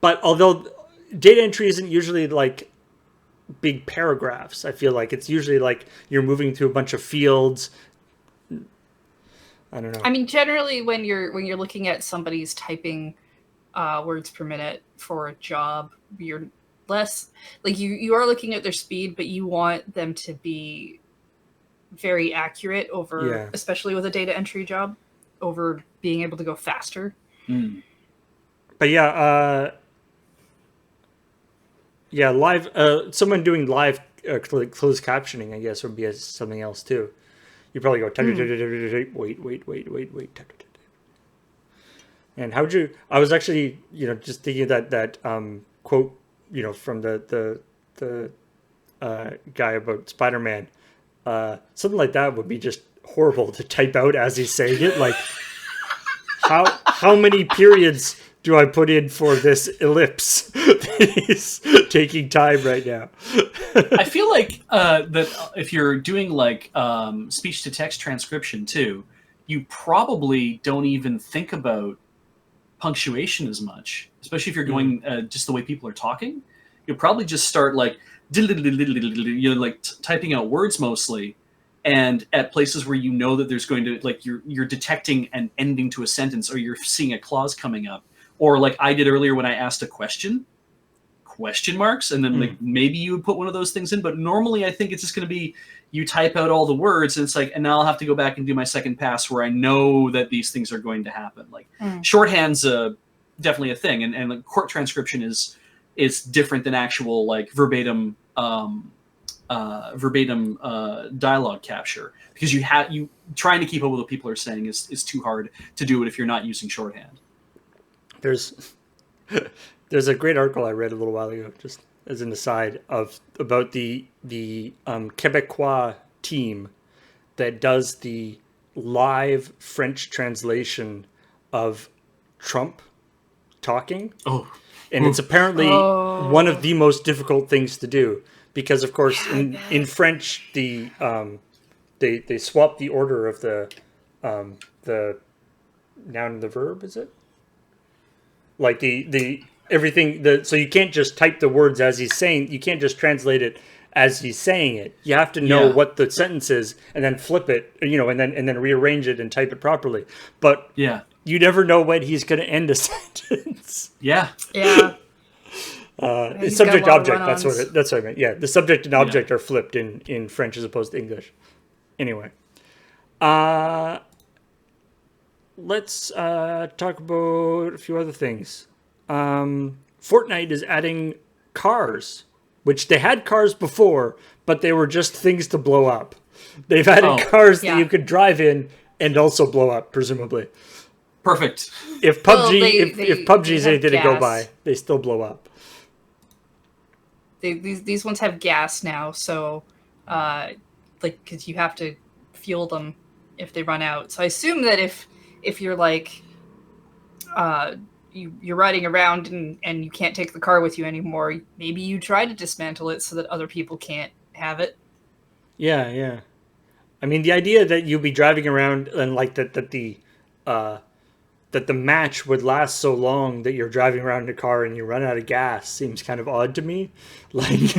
but although data entry isn't usually like big paragraphs, I feel like it's usually like you're moving through a bunch of fields. I don't know. I mean, generally when you're looking at somebody's typing words per minute for a job, you're less like you are looking at their speed, but you want them to be very accurate over, especially with a data entry job, over being able to go faster. But live. Someone doing live closed captioning, I guess, would be something else too. You probably go wait. And how would you? I was actually, just thinking that quote, from the guy about Spider-Man. Something like that would be just horrible to type out as he's saying it. Like, how many periods do I put in for this ellipse that is taking time right now? I feel like that if you're doing like speech to text transcription too, you probably don't even think about punctuation as much, especially if you're going just the way people are talking. You'll probably just start like typing out words mostly, and at places where that there's going to like you're detecting an ending to a sentence, or you're seeing a clause coming up, or like I did earlier when I asked a question marks, and then like maybe you would put one of those things in, but normally I think it's just going to be you type out all the words, and it's like, and now I'll have to go back and do my second pass where I know that these things are going to happen. Like shorthand's definitely a thing, and like court transcription is different than actual like verbatim dialogue capture, because you trying to keep up with what people are saying is too hard to do it if you're not using shorthand. There's a great article I read a little while ago, just as an aside, about the Quebecois team that does the live French translation of Trump talking. Oh, And it's apparently one of the most difficult things to do because, of course, in French, they swap the order of the noun and the verb. Is it like the everything? So you can't just type the words as he's saying. You can't just translate it as he's saying it. You have to know what the sentence is and then flip it, and then rearrange it and type it properly. But you never know when he's going to end a sentence. Yeah. Subject object. That's what I meant. Yeah, the subject and object are flipped in French as opposed to English. Anyway, let's talk about a few other things. Fortnite is adding cars, which they had cars before, but they were just things to blow up. They've added cars that you could drive in and also blow up, presumably. Perfect. If PUBG, if PUBG is anything to go by, they still blow up. These ones have gas now, so because you have to fuel them if they run out. So I assume that if you're like you're riding around and you can't take the car with you anymore, maybe you try to dismantle it so that other people can't have it. Yeah. I mean, the idea that you'll be driving around and like that the match would last so long that you're driving around in a car and you run out of gas seems kind of odd to me. Like,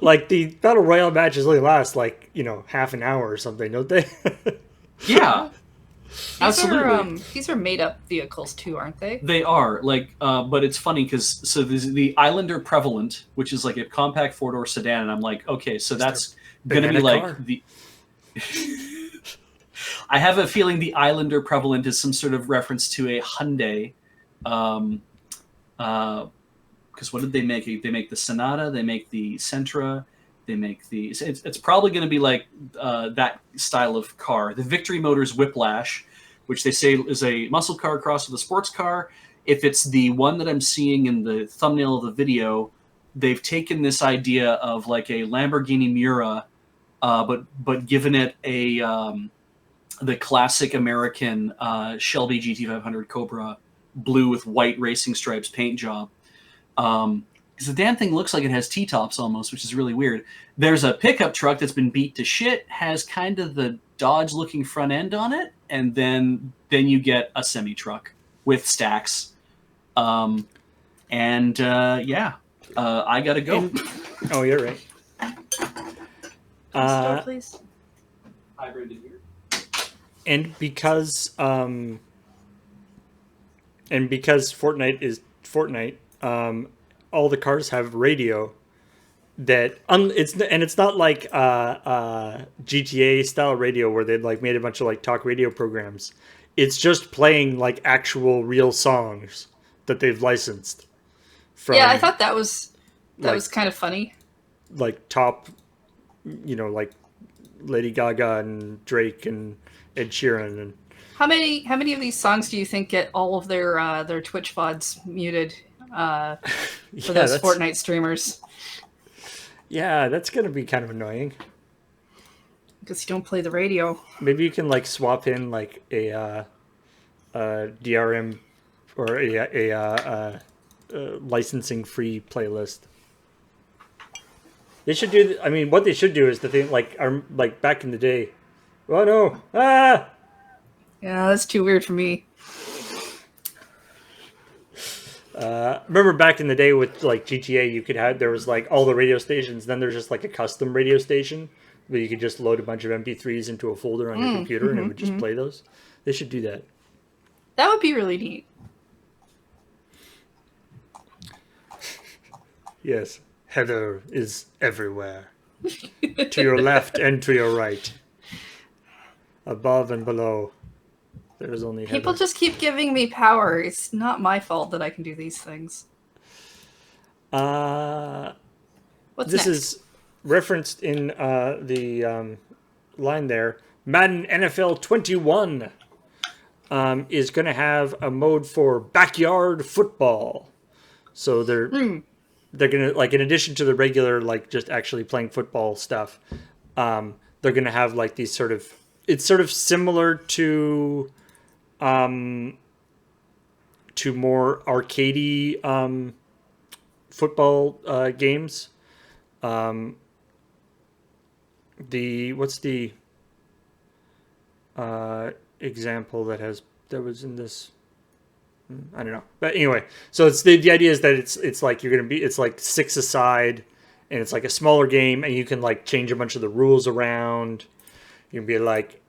like the Battle Royale matches only last half an hour or something, don't they? Yeah. Absolutely. These are made up vehicles too, aren't they? They are but it's funny because there's the Islander Prevalent, which is like a compact 4-door sedan, and I'm like, okay, so that's gonna be like car. I have a feeling the Islander Prevalent is some sort of reference to a Hyundai. Because what did they make? They make the Sonata, they make the Sentra, they make the... It's probably going to be like that style of car. The Victory Motors Whiplash, which they say is a muscle car crossed with a sports car. If it's the one that I'm seeing in the thumbnail of the video, they've taken this idea of like a Lamborghini Miura, but given it the classic American Shelby GT500 Cobra blue with white racing stripes paint job. Because the damn thing looks like it has T-tops almost, which is really weird. There's a pickup truck that's been beat to shit, has kind of the Dodge-looking front end on it, and then you get a semi-truck with stacks. I gotta go. Oh, you're right. Store, please. Hybrid in here. And because Fortnite is Fortnite, all the cars have radio that it's not like GTA style radio where they like made a bunch of like talk radio programs. It's just playing like actual real songs that they've licensed. I thought that was kind of funny. Like top, like Lady Gaga and Drake and Ed Sheeran. And how many of these songs do you think get all of their Twitch VODs muted for those Fortnite streamers? Yeah, that's gonna be kind of annoying. Because you don't play the radio. Maybe you can like swap in like a DRM or a licensing free playlist. They should do. I mean, what they should do is the thing like back in the day. Oh no! Ah! Yeah, that's too weird for me. Remember back in the day with like GTA, there was like all the radio stations. Then there's just like a custom radio station where you could just load a bunch of MP3s into a folder on your computer and it would just play those. They should do that. That would be really neat. Yes, Heather is everywhere. To your left and to your right. Above and below. There is only Heather. People just keep giving me power. It's not my fault that I can do these things. What's next? Is referenced in the line there. Madden NFL 21 is going to have a mode for backyard football. So they're going to, like, in addition to the regular, like, just actually playing football stuff, they're going to have like these sort of, it's sort of similar to more arcadey football games. What's the example that was in this? I don't know, but anyway, so it's the idea is that it's like it's like 6 aside, and it's like a smaller game, and you can like change a bunch of the rules around. You can be like,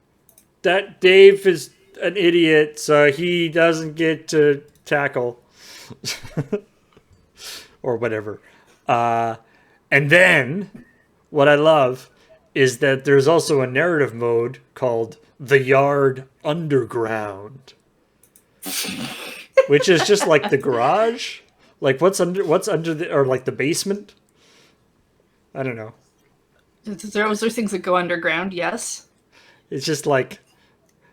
that Dave is an idiot, so he doesn't get to tackle, or whatever. And then what I love is that there's also a narrative mode called The Yard Underground, which is just like the garage, like what's under the, or like the basement. I don't know. Those are things that go underground. Yes. It's just like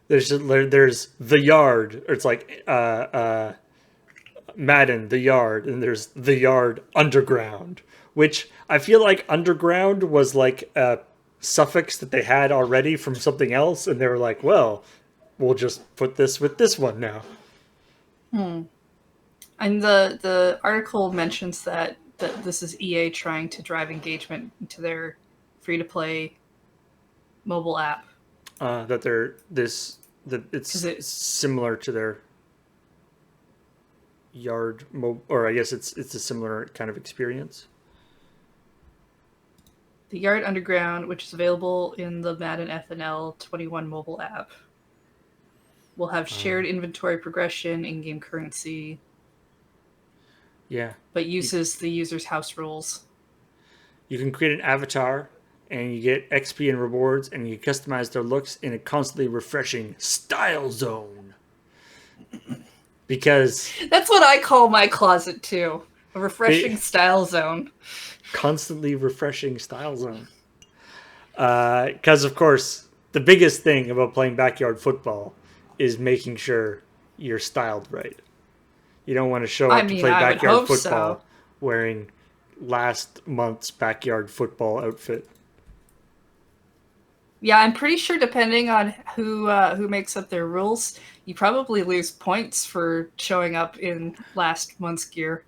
there's the yard, or it's like Madden, the yard, and there's the yard underground, which I feel like underground was like a suffix that they had already from something else, and they were like, well, we'll just put this with this one now. And the article mentions that this is EA trying to drive engagement into their free-to-play mobile app. That it's similar to their yard or I guess it's a similar kind of experience. The Yard Underground, which is available in the Madden FNL 21 mobile app, will have shared inventory progression, in-game currency. Yeah. But uses the user's house rules. You can create an avatar, and you get XP and rewards, and you customize their looks in a constantly refreshing style zone. Because that's what I call my closet too. A refreshing style zone. Constantly refreshing style zone. Because, of course, the biggest thing about playing backyard football is making sure you're styled right. You don't want to show up to play backyard football wearing last month's backyard football outfit. Yeah, I'm pretty sure depending on who makes up their rules, you probably lose points for showing up in last month's gear.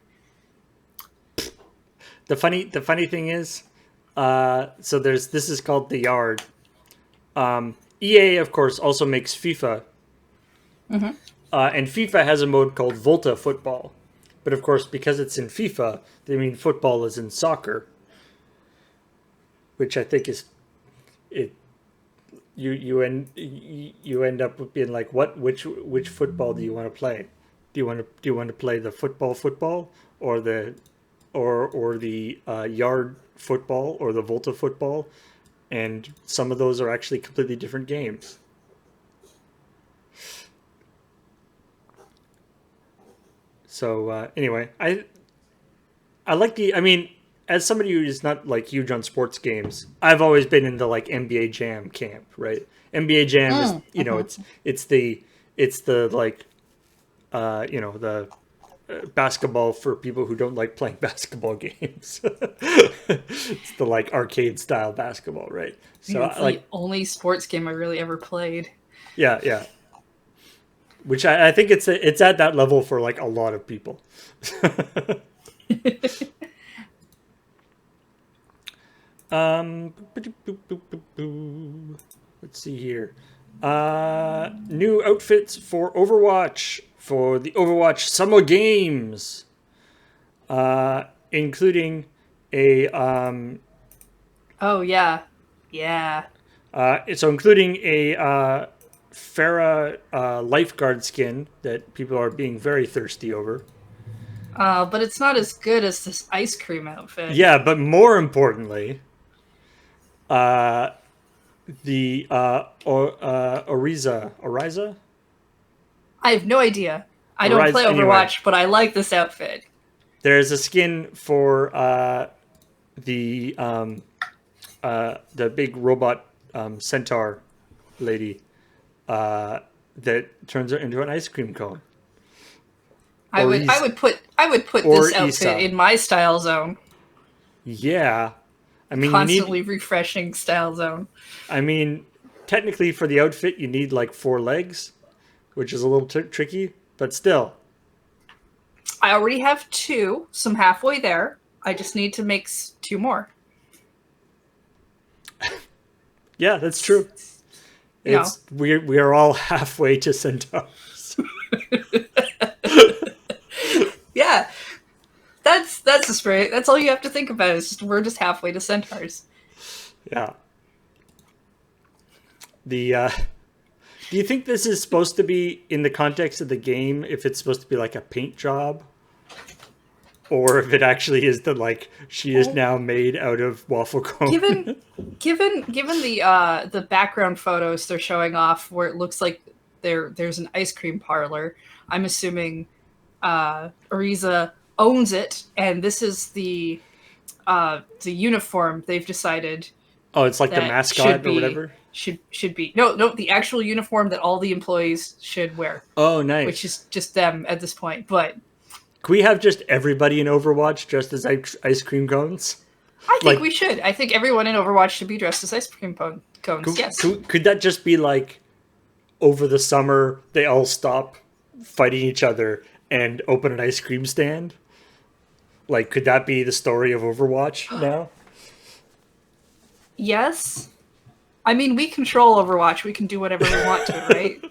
The funny thing is, so this is called The Yard. EA, of course, also makes FIFA. Mm-hmm. And FIFA has a mode called Volta Football. But of course, because it's in FIFA, they mean football is in soccer. Which I think is it. You end up with being like, which football do you want to play? Do you want to play the football or the yard football or the Volta football? And some of those are actually completely different games. So anyway, I like I mean, as somebody who is not like huge on sports games, I've always been in the like NBA Jam camp, right? NBA Jam is, it's the like, the basketball for people who don't like playing basketball games. It's the like arcade style basketball, right? So it's the only sports game I really ever played. Yeah. Which I think it's at that level for like a lot of people. Let's see here. New outfits for Overwatch for the Overwatch Summer Games, including a Oh yeah. So including a Farah lifeguard skin that people are being very thirsty over. But it's not as good as this ice cream outfit. Yeah, but more importantly, the Oriza? I have no idea. I don't play Overwatch, anyway. But I like this outfit. There's a skin for the big robot centaur lady that turns her into an ice cream cone. I would put this outfit in my style zone. Yeah, I mean, Constantly refreshing style zone. I mean, technically for the outfit, you need like 4 legs, which is a little tricky, but still. I already have 2, so I'm halfway there. I just need to make 2 more. Yeah, that's true. You know. We are all halfway to centaurs. Yeah. That's the spirit. That's all you have to think about. Is just we're just halfway to centaurs. Yeah. Do you think this is supposed to be in the context of the game? If it's supposed to be like a paint job, or if it actually is that like she is now made out of waffle cone? Given the background photos they're showing off, where it looks like there's an ice cream parlor, I'm assuming Ariza owns it, and this is the uniform they've decided. Oh, it's like the mascot or whatever. Should be no the actual uniform that all the employees should wear. Oh, nice. Which is just them at this point. But can we have just everybody in Overwatch dressed as ice cream cones? I think we should. I think everyone in Overwatch should be dressed as ice cream cones. Yes. Could that just be like over the summer they all stop fighting each other and open an ice cream stand? Like, could that be the story of Overwatch now? Yes. I mean, we control Overwatch. We can do whatever we want to, right?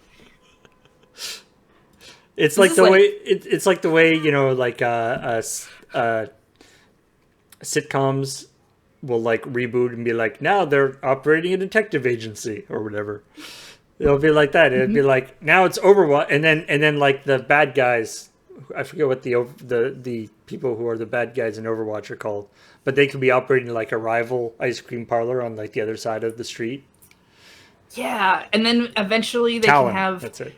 It's like the way it's like the way, you know, like sitcoms will like reboot and be like, now they're operating a detective agency or whatever. It'll be like that. It'd be like, now it's Overwatch, and then like the bad guys, I forget what the people who are the bad guys in Overwatch are called, but they could be operating like a rival ice cream parlor on like the other side of the street. Yeah, and then eventually they Talon, can have that's it.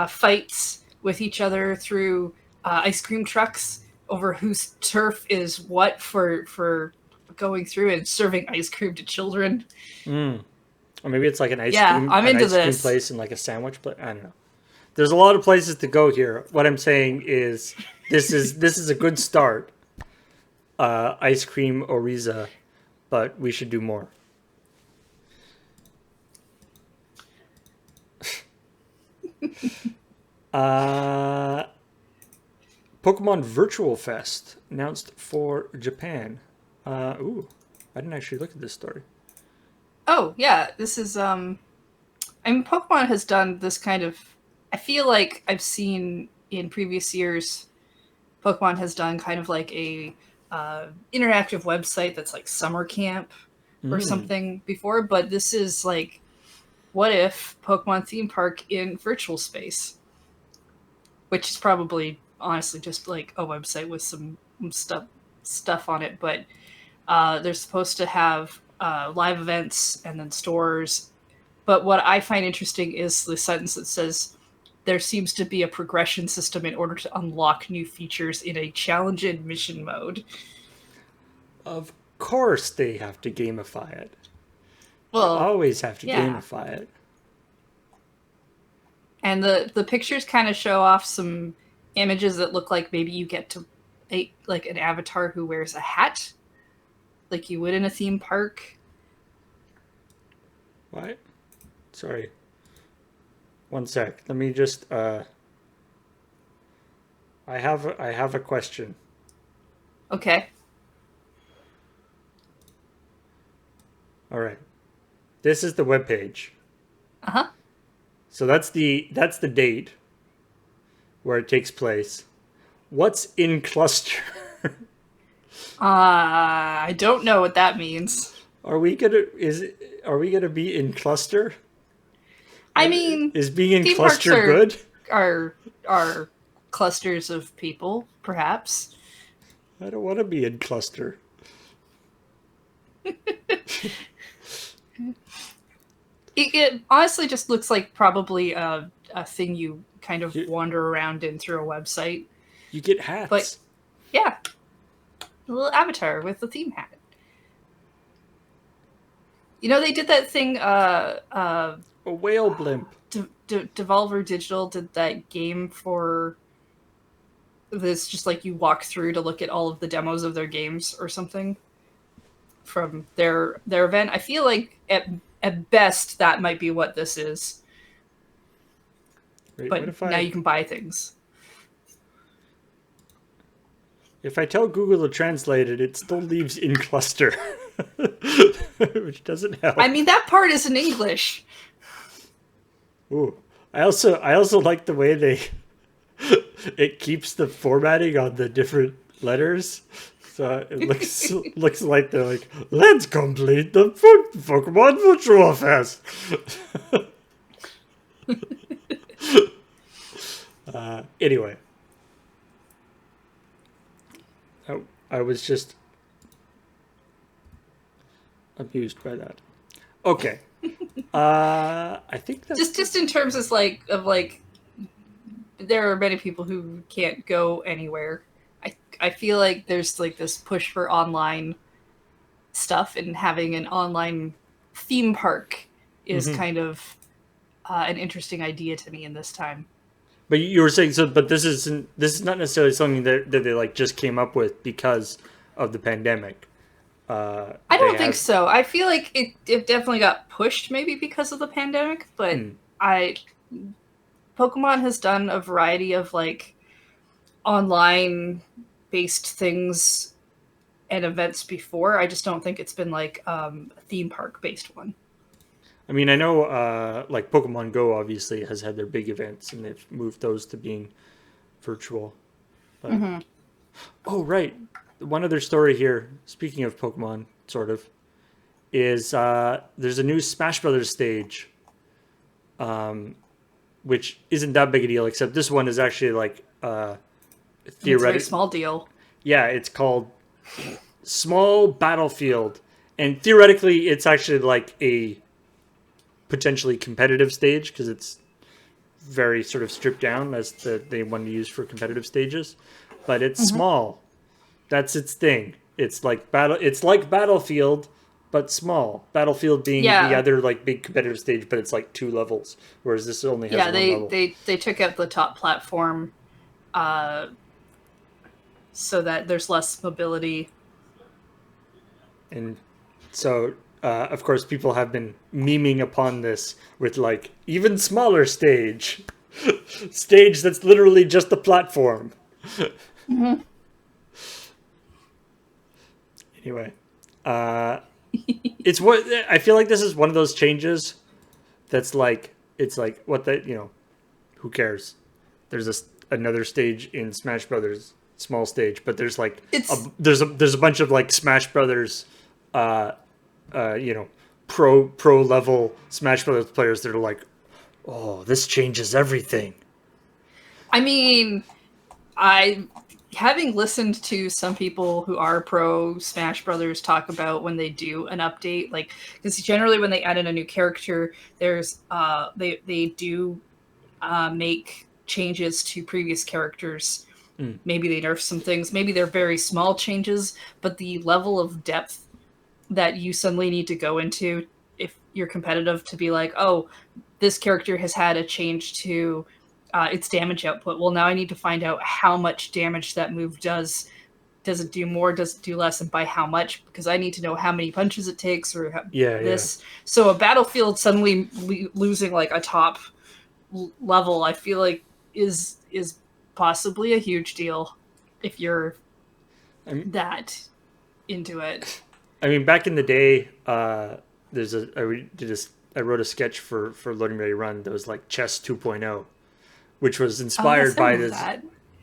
Fights with each other through ice cream trucks over whose turf is what for going through and serving ice cream to children. Or maybe it's like an ice cream place and like a sandwich place. I don't know. There's a lot of places to go here. What I'm saying is this is a good start. Ice cream Oriza, but we should do more. Pokemon Virtual Fest announced for Japan. I didn't actually look at this story. Oh yeah, this is I mean, Pokemon has done this kind of. I feel like I've seen in previous years, Pokemon has done kind of like a interactive website that's like summer camp or something before, but this is like, what if Pokemon theme park in virtual space, which is probably honestly just like a website with some stuff on it, but they're supposed to have live events and then stores. But what I find interesting is the sentence that says there seems to be a progression system in order to unlock new features in a challenge and mission mode. Of course they have to gamify it. Well, they always have to gamify it. And the pictures kind of show off some images that look like maybe you get to like an avatar who wears a hat, like you would in a theme park. What? Sorry. One sec. Let me just. I have a question. Okay. All right. This is the webpage. Uh-huh. So that's the date where it takes place. What's in cluster? I don't know what that means. Are we gonna be in cluster? I mean, is being in cluster good? Are clusters of people, perhaps? I don't want to be in cluster. It honestly just looks like probably a thing you kind of wander around in through a website. You get hats. But yeah, a little avatar with a theme hat. You know, they did that thing. A whale blimp. Devolver Digital did that game for this, just like you walk through to look at all of the demos of their games or something. from their event. I feel like at best that might be what this is. Wait, but now you can buy things. If I tell Google to translate it, it still leaves in cluster, which doesn't help. I mean, that part is in English. Ooh, I also like the way it keeps the formatting on the different letters. So it looks like they're like, let's complete the Pokemon Virtual Fest. Anyway, I was just amused by that. Okay, I think that's just in terms of there are many people who can't go anywhere. I feel like there's like this push for online stuff, and having an online theme park is kind of an interesting idea to me in this time. But you were saying so, but this is not necessarily something that they like just came up with because of the pandemic. I don't think so. I feel like it definitely got pushed maybe because of the pandemic, but Pokemon has done a variety of like online based things and events before. I just don't think it's been like a theme park based one. I mean, I know like Pokemon Go obviously has had their big events, and they've moved those to being virtual. But... Oh, right. One other story here, speaking of Pokemon, sort of, is there's a new Smash Brothers stage, which isn't that big a deal, except this one is actually like theoretically... It's a very small deal. Yeah, it's called Small Battlefield, and theoretically it's actually like a potentially competitive stage because it's very sort of stripped down as they want to use for competitive stages, but it's small. That's its thing. It's like Battlefield, but small. Battlefield being the other like big competitive stage, but it's like 2 levels, whereas this only has 1 level. They took out the top platform, so that there's less mobility. And so, of course, people have been memeing upon this with like even smaller stage that's literally just a platform. Anyway, it's what I feel like. This is one of those changes that's like it's like what who cares? There's another stage in Smash Brothers, small stage, but there's like there's a bunch of like Smash Brothers, pro level Smash Brothers players that are like, oh, this changes everything. I mean, having listened to some people who are pro Smash Brothers talk about when they do an update, like, because generally when they add in a new character, there's they do make changes to previous characters. Maybe they nerf some things. Maybe they're very small changes, but the level of depth that you suddenly need to go into if you're competitive to be like, oh, this character has had a change to its damage output. Well, now I need to find out how much damage that move does. Does it do more? Does it do less? And by how much? Because I need to know how many punches it takes or this. Yeah. So a Battlefield suddenly losing like a top level, I feel like is possibly a huge deal if you're that into it. I mean, back in the day, I wrote a sketch for Loading Ready Run that was like Chess 2.0, which was inspired by this.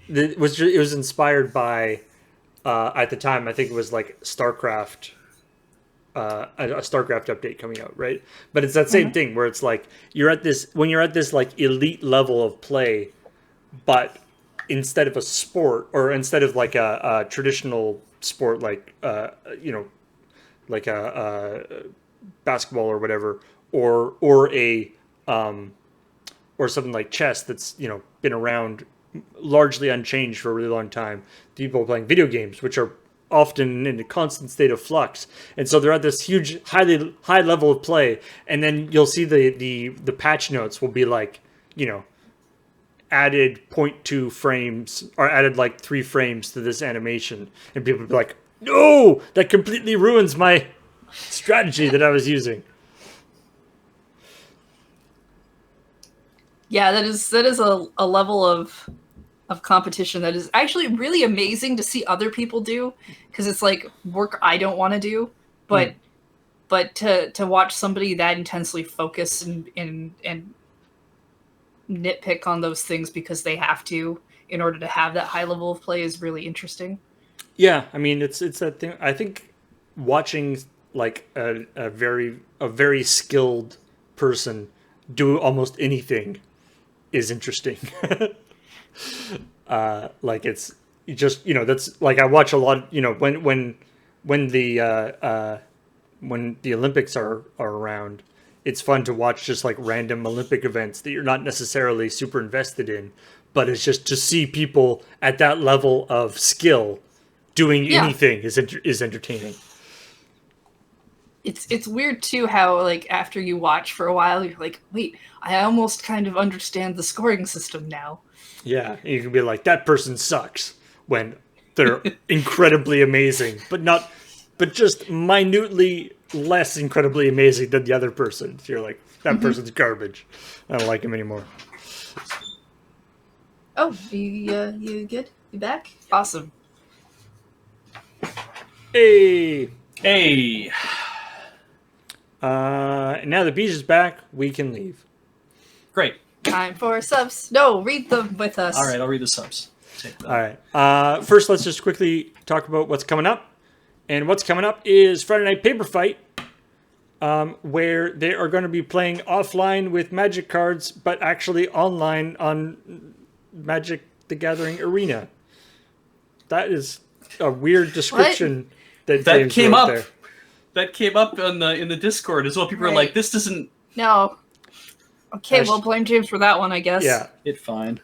It was inspired by at the time, I think it was like StarCraft, a StarCraft update coming out, right? But it's that same thing where it's like when you're at this like elite level of play, but instead of a sport or instead of like a traditional sport like like a basketball or whatever, or something like chess that's been around largely unchanged for a really long time. People playing video games, which are often in a constant state of flux, and so they're at this huge high level of play, and then you'll see the patch notes will be like added 0.2 frames or added like 3 frames to this animation, and people will be like, No, that completely ruins my strategy that I was using. Yeah, that is a level of competition that is actually really amazing to see other people do, because it's like work I don't want to do, but to watch somebody that intensely focus and nitpick on those things because they have to in order to have that high level of play is really interesting. Yeah, I mean it's that thing. I think watching like a very skilled person do almost anything is interesting. Like it's just that's like I watch a lot. When the Olympics are around, it's fun to watch just like random Olympic events that you're not necessarily super invested in, but it's just to see people at that level of skill doing Yeah. anything is entertaining. It's weird too how like after you watch for a while you're like, wait, I almost kind of understand the scoring system now. Yeah, you can be like, that person sucks when they're incredibly amazing, but just minutely less incredibly amazing than the other person. So you're like, that person's garbage. I don't like him anymore. Oh, you good? You back? Awesome. Hey, Hey. now the beach is back. We can leave. Great. Time for subs. No, read them with us. All right, I'll read the subs. Take that. All right. First, let's just quickly talk about what's coming up. And what's coming up is Friday Night Paper Fight, where they are going to be playing offline with Magic cards, but actually online on Magic the Gathering Arena. That is a weird description that James came wrote up. there. That came up in the Discord as well. People are Right. like, "This doesn't." No. Okay, we'll blame James for that one, I guess. Yeah. It's fine.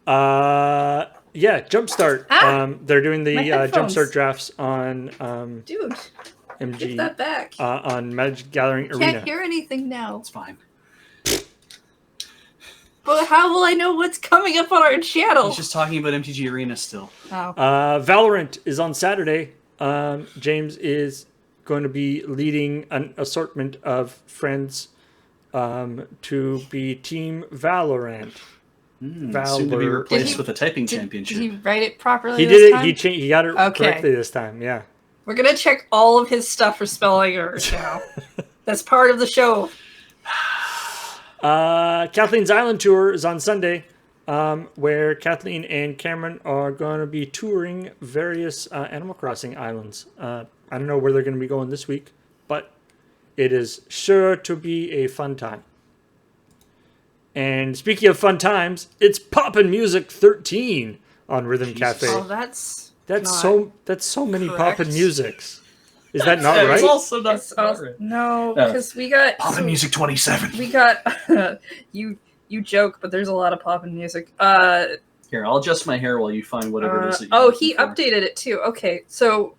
Yeah, Jumpstart. They're doing the My headphones. Jumpstart drafts on Dude, MG get that back. on Magic Gathering Arena. Can't hear anything now. It's fine. But how will I know what's coming up on our channel? He's just talking about MTG Arena still. Oh. Valorant is on Saturday. James is going to be leading an assortment of friends to be Team Valorant. Soon to be replaced with a typing championship. Did he write it properly He this did it. time? He got it Okay. correctly this time. Yeah. We're gonna check all of his stuff for spelling errors now. That's part of the show. Kathleen's Island Tour is on Sunday, where Kathleen and Cameron are going to be touring various Animal Crossing islands. I don't know where they're going to be going this week, but it is sure to be a fun time. And speaking of fun times, it's Poppin' Music 13 on Rhythm Cafe. Oh, that's That's so many correct. Poppin' Musics. Is that not It's right? also not it's also, right. no, because we got Poppin' Music 27. We got you joke, but there's a lot of poppin' music. Here, I'll adjust my hair while you find whatever it is that you're oh, looking he for. updated it too. Okay, so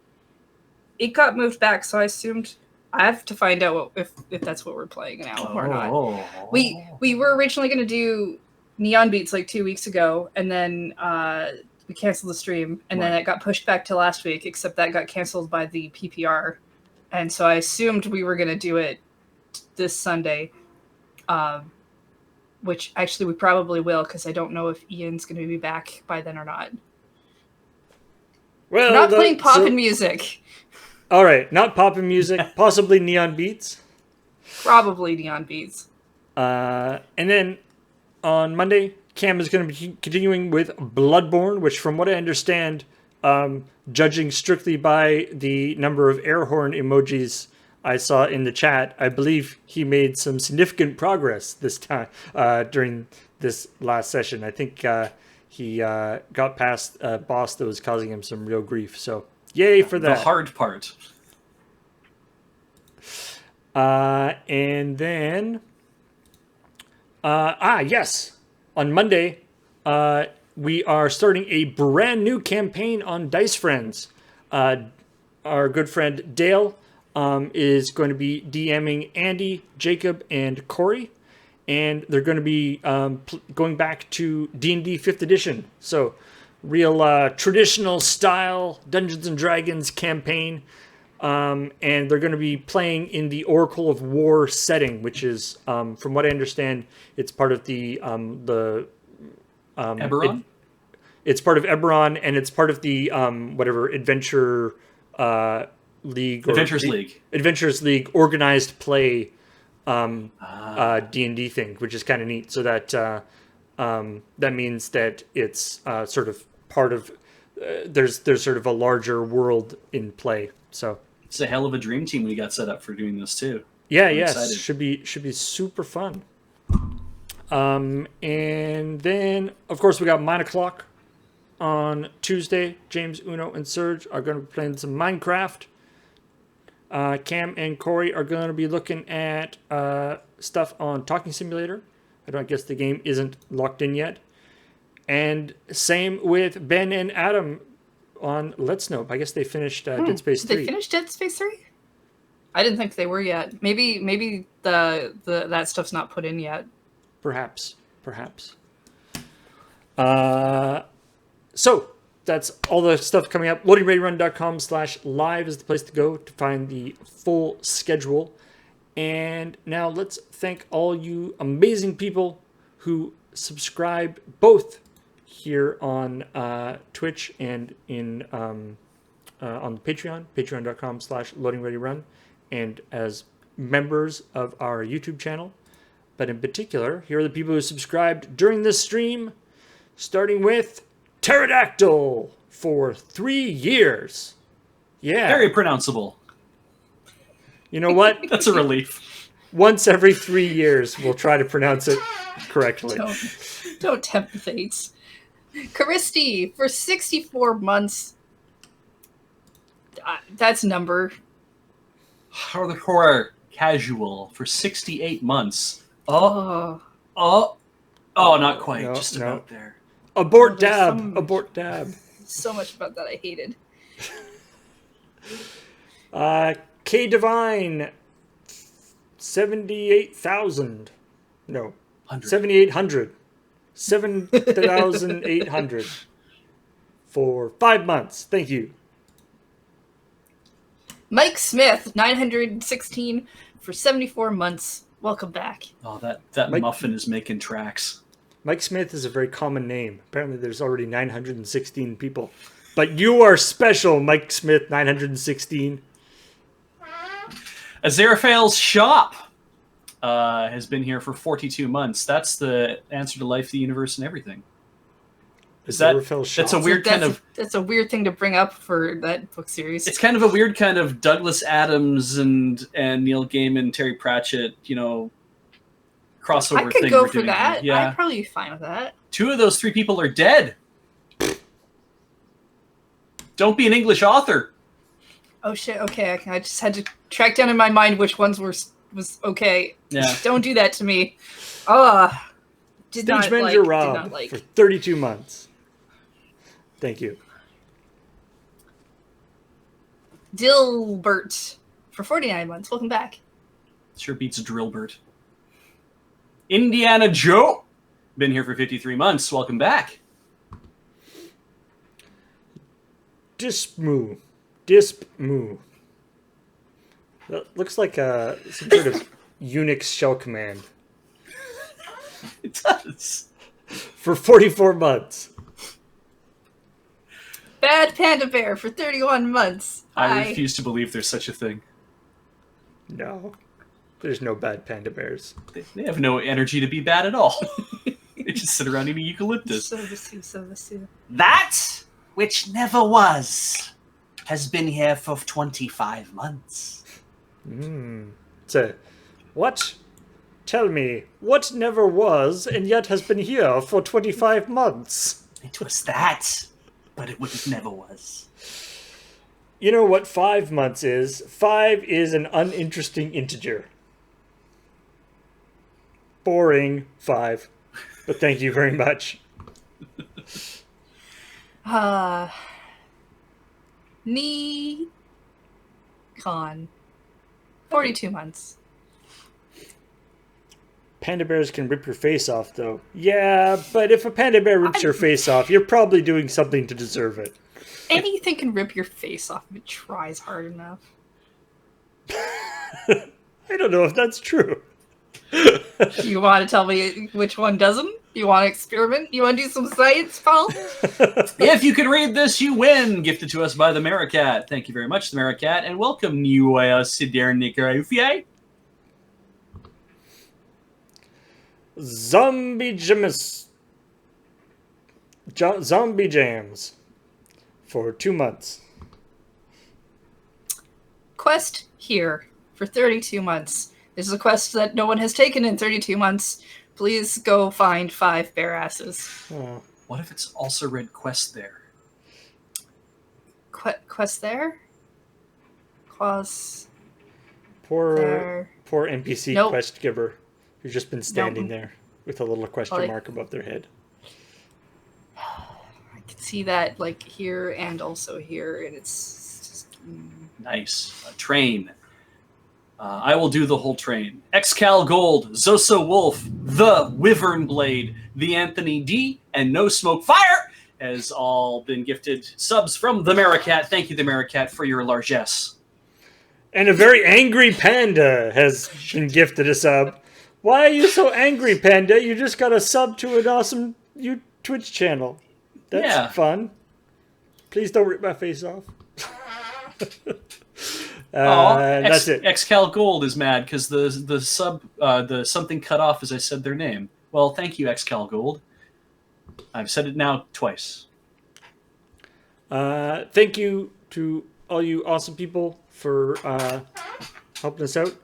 it got moved back, so I assumed I have to find out if that's what we're playing now or not. Oh. We were originally going to do Neon Beats like 2 weeks ago, and then we canceled the stream, and then Right. it got pushed back to last week, except that got canceled by the PPR. And so I assumed we were going to do it this Sunday, which actually we probably will, because I don't know if Ian's going to be back by then or not. Well, We're not playing poppin' music. All right, not Poppin' Music, possibly Neon Beats. Probably Neon Beats. And then on Monday, Cam is going to be continuing with Bloodborne, which, from what I understand, judging strictly by the number of air horn emojis I saw in the chat, I believe he made some significant progress this time during this last session. I think he got past a boss that was causing him some real grief. So, yay for that. The hard part. And then, yes, on Monday, we are starting a brand new campaign on Dice Friends. Our good friend Dale is going to be DMing Andy, Jacob, and Corey, and they're going to be going back to D&D 5th edition. So real traditional style Dungeons and Dragons campaign. And they're going to be playing in the Oracle of War setting, which is, from what I understand, it's part of the Eberron? it's part of Eberron, and it's part of the whatever Adventure League, or Adventures League. Adventures League organized play D&D thing, which is kind of neat. So that that means that it's sort of part of there's sort of a larger world in play. So It's a hell of a dream team we got set up for doing this too. yeah, I'm yes, excited. should be super fun. And then of course we got 9 o'clock on Tuesday. James, Uno, and Serge are going to be playing some Minecraft. Cam and Corey are going to be looking at stuff on Talking Simulator. I guess the game isn't locked in yet. And same with Ben and Adam on Let's Know. I guess they finished Dead Space 3. Did they finish Dead Space 3? I didn't think they were yet. Maybe the that stuff's not put in yet. Perhaps. So that's all the stuff coming up. LoadingReadyRun.com/live is the place to go to find the full schedule. And now let's thank all you amazing people who subscribe both here on Twitch and in on the Patreon, patreon.com/loadingreadyrun, and as members of our YouTube channel. But in particular, here are the people who subscribed during this stream, starting with Pterodactyl for 3 years. Yeah. Very pronounceable. You know what? That's a relief. Once every 3 years, we'll try to pronounce it correctly. Don't tempt the fates. Caristi for 64 months. That's number. Hardcore casual for 68 months. Oh. Not quite. No, Just no. about there. Abort There's dab. some- Abort dab. So much about that I hated. K Divine 78,000. No. 100. 7,800. 7,800 for 5 months. Thank you. Mike Smith 916 for 74 months. Welcome back. Oh, that Mike- muffin is making tracks. Mike Smith is a very common name. Apparently there's already 916 people. But you are special, Mike Smith 916. Aziraphale's shop has been here for 42 months. That's the answer to life, the universe, and everything. Is that? Aziraphale Shop. That's a weird kind of. That's a weird thing to bring up for that book series. It's kind of a weird kind of Douglas Adams and Neil Gaiman, Terry Pratchett, crossover I could thing go we're for doing that. here. Yeah, I'd probably be fine with that. 2 of those 3 people are dead. Don't be an English author. Oh shit! Okay, I just had to track down in my mind which ones was okay. Yeah. Don't do that to me. Did Stage not Manager like. Rob Did not like. for 32 months. Thank you. Dilbert for 49 months. Welcome back. Sure beats Drillbert. Indiana Joe. Been here for 53 months. Welcome back. Dispmoo. That looks like some sort of Unix shell command. It does. For 44 months. Bad Panda Bear for 31 months. I Hi. refuse to believe there's such a thing. No. There's no bad panda bears. They have no energy to be bad at all. They just sit around eating eucalyptus. So the Sue. That which never was has been here for 25 months. So, what? Tell me, what never was and yet has been here for 25 months? It was that, but it never was. You know what 5 months is? 5 is an uninteresting integer. Boring 5. But thank you very much. Con. 42 months. Panda bears can rip your face off, though. Yeah, but if a panda bear rips your face off, you're probably doing something to deserve it. Anything can rip your face off if it tries hard enough. I don't know if that's true. You want to tell me which one doesn't? You want to experiment? You want to do some science, Paul? If you can read this, you win. Gifted to us by the Maricat. Thank you very much, the Maricat, and welcome you, Siderniker. Zombie Jams for 2 months. Quest here for 32 months. This is a quest that no one has taken in 32 months. Please go find 5 bear asses. Oh. What if it's also read quest there? Quest there? Quest Poor there. NPC Nope. quest giver who's just been standing Nope. there with a little question Like- mark above their head. I can see that like here and also here, and it's just... Nice. A train. I will do the whole train. Excal Gold, Zoso Wolf, The Wyvern Blade, The Anthony D, and No Smoke Fire has all been gifted subs from the Maricat. Thank you, the Maricat, for your largesse. And a very angry panda has been gifted a sub. Why are you so angry, panda? You just got a sub to an awesome Twitch channel. That's Yeah. fun. Please don't rip my face off. That's it. Excal Gold is mad because the sub the something cut off as I said their name. Well, thank you, Excal Gold. I've said it now twice. Thank you to all you awesome people for helping us out.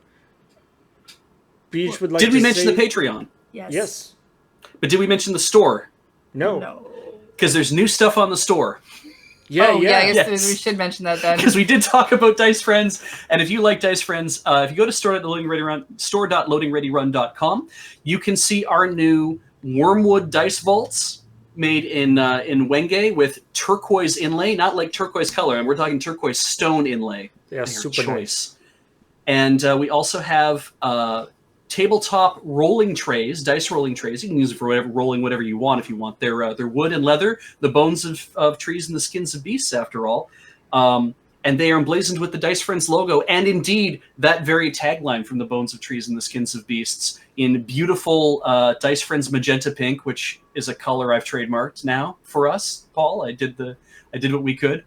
Beach would like Did we to mention say- the Patreon? Yes. Yes. But did we mention the store? No. No. Because there's new stuff on the store. Yeah, oh, yeah, I guess Yes. we should mention that then. Because we did talk about Dice Friends, and if you like Dice Friends, if you go to store.loadingreadyrun.com, you can see our new Wormwood dice vaults made in Wenge with turquoise inlay, not like turquoise color, and we're talking turquoise stone inlay. They are Your super choice. And we also have tabletop rolling trays, dice rolling trays. You can use it for rolling whatever you want if you want. They're wood and leather, the bones of trees and the skins of beasts, after all. And they are emblazoned with the Dice Friends logo, and indeed that very tagline from the bones of trees and the skins of beasts in beautiful Dice Friends magenta pink, which is a color I've trademarked now for us, Paul. I did what we could.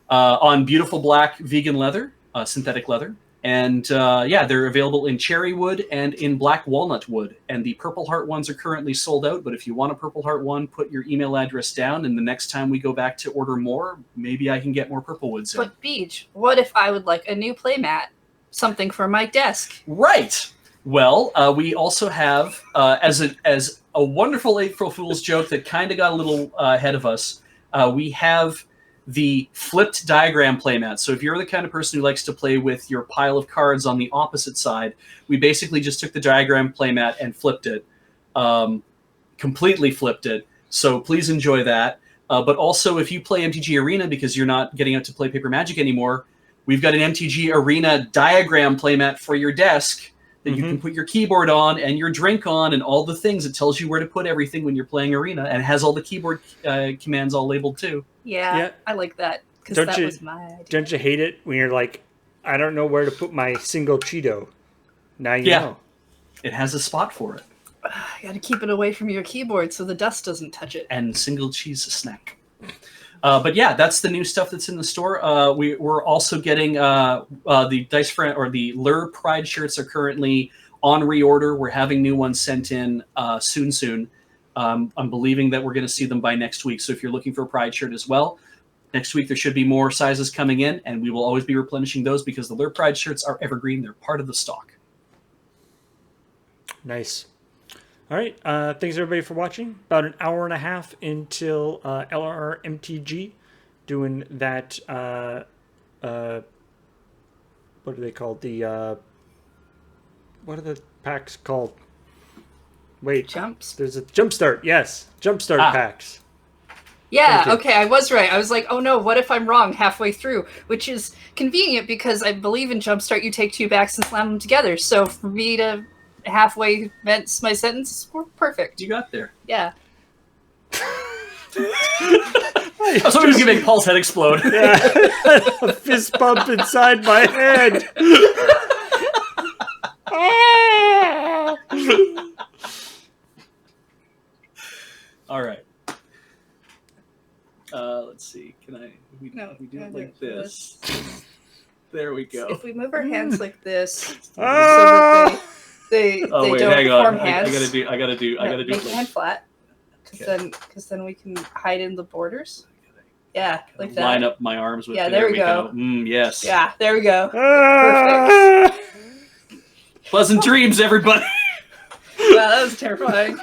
On beautiful black vegan leather, synthetic leather. And they're available in cherry wood and in black walnut wood. And the Purple Heart ones are currently sold out. But if you want a Purple Heart one, put your email address down. And the next time we go back to order more, maybe I can get more Purple Woods in. But Beach, what if I would like a new playmat? Something for my desk. Right. Well, we also have, as a wonderful April Fool's joke that kind of got a little ahead of us, we have the flipped diagram playmat. So if you're the kind of person who likes to play with your pile of cards on the opposite side, we basically just took the diagram playmat and flipped it, completely flipped it. So please enjoy that. But also, if you play MTG Arena because you're not getting out to play Paper Magic anymore, we've got an MTG Arena diagram playmat for your desk that you can put your keyboard on and your drink on and all the things. It tells you where to put everything when you're playing Arena, and has all the keyboard commands all labeled too. Yeah. I like that. Because Don't that you- was my idea. Don't you hate it when you're like, I don't know where to put my single Cheeto? Now you Yeah. know. It has a spot for it. You gotta keep it away from your keyboard so the dust doesn't touch it. And single cheese snack. But yeah, that's the new stuff that's in the store. We're also getting the Dice Friend or the Lure Pride shirts are currently on reorder. We're having new ones sent in soon. I'm believing that we're going to see them by next week. So if you're looking for a Pride shirt as well, next week there should be more sizes coming in, and we will always be replenishing those because the Lure Pride shirts are evergreen. They're part of the stock. Nice. All right. Thanks everybody for watching. About an hour and a half until LRMTG doing that. What are they called? What are the packs called? Wait. Jumps? There's a Jumpstart. Yes. Jumpstart packs. Yeah, Thank you. okay, I was right. I was like, oh no, what if I'm wrong halfway through? Which is convenient because I believe in Jumpstart you take 2 backs and slam them together. So for me to halfway meant my sentence. Perfect. You got there. Yeah. I was hoping to make Paul's head explode. Yeah. A fist bump inside my head. All right. Let's see. Can I? We do it like this. There we go. If we move our hands like this, Ah! so that they Oh wait, don't hang form on. hands. I gotta do. Make it your like, hand flat, Okay. because then we can hide in the borders. Yeah, like that. line up my arms with. Yeah, there we go. Yes. Yeah, there we go. Ah! Pleasant dreams, everybody. Wow, that was terrifying.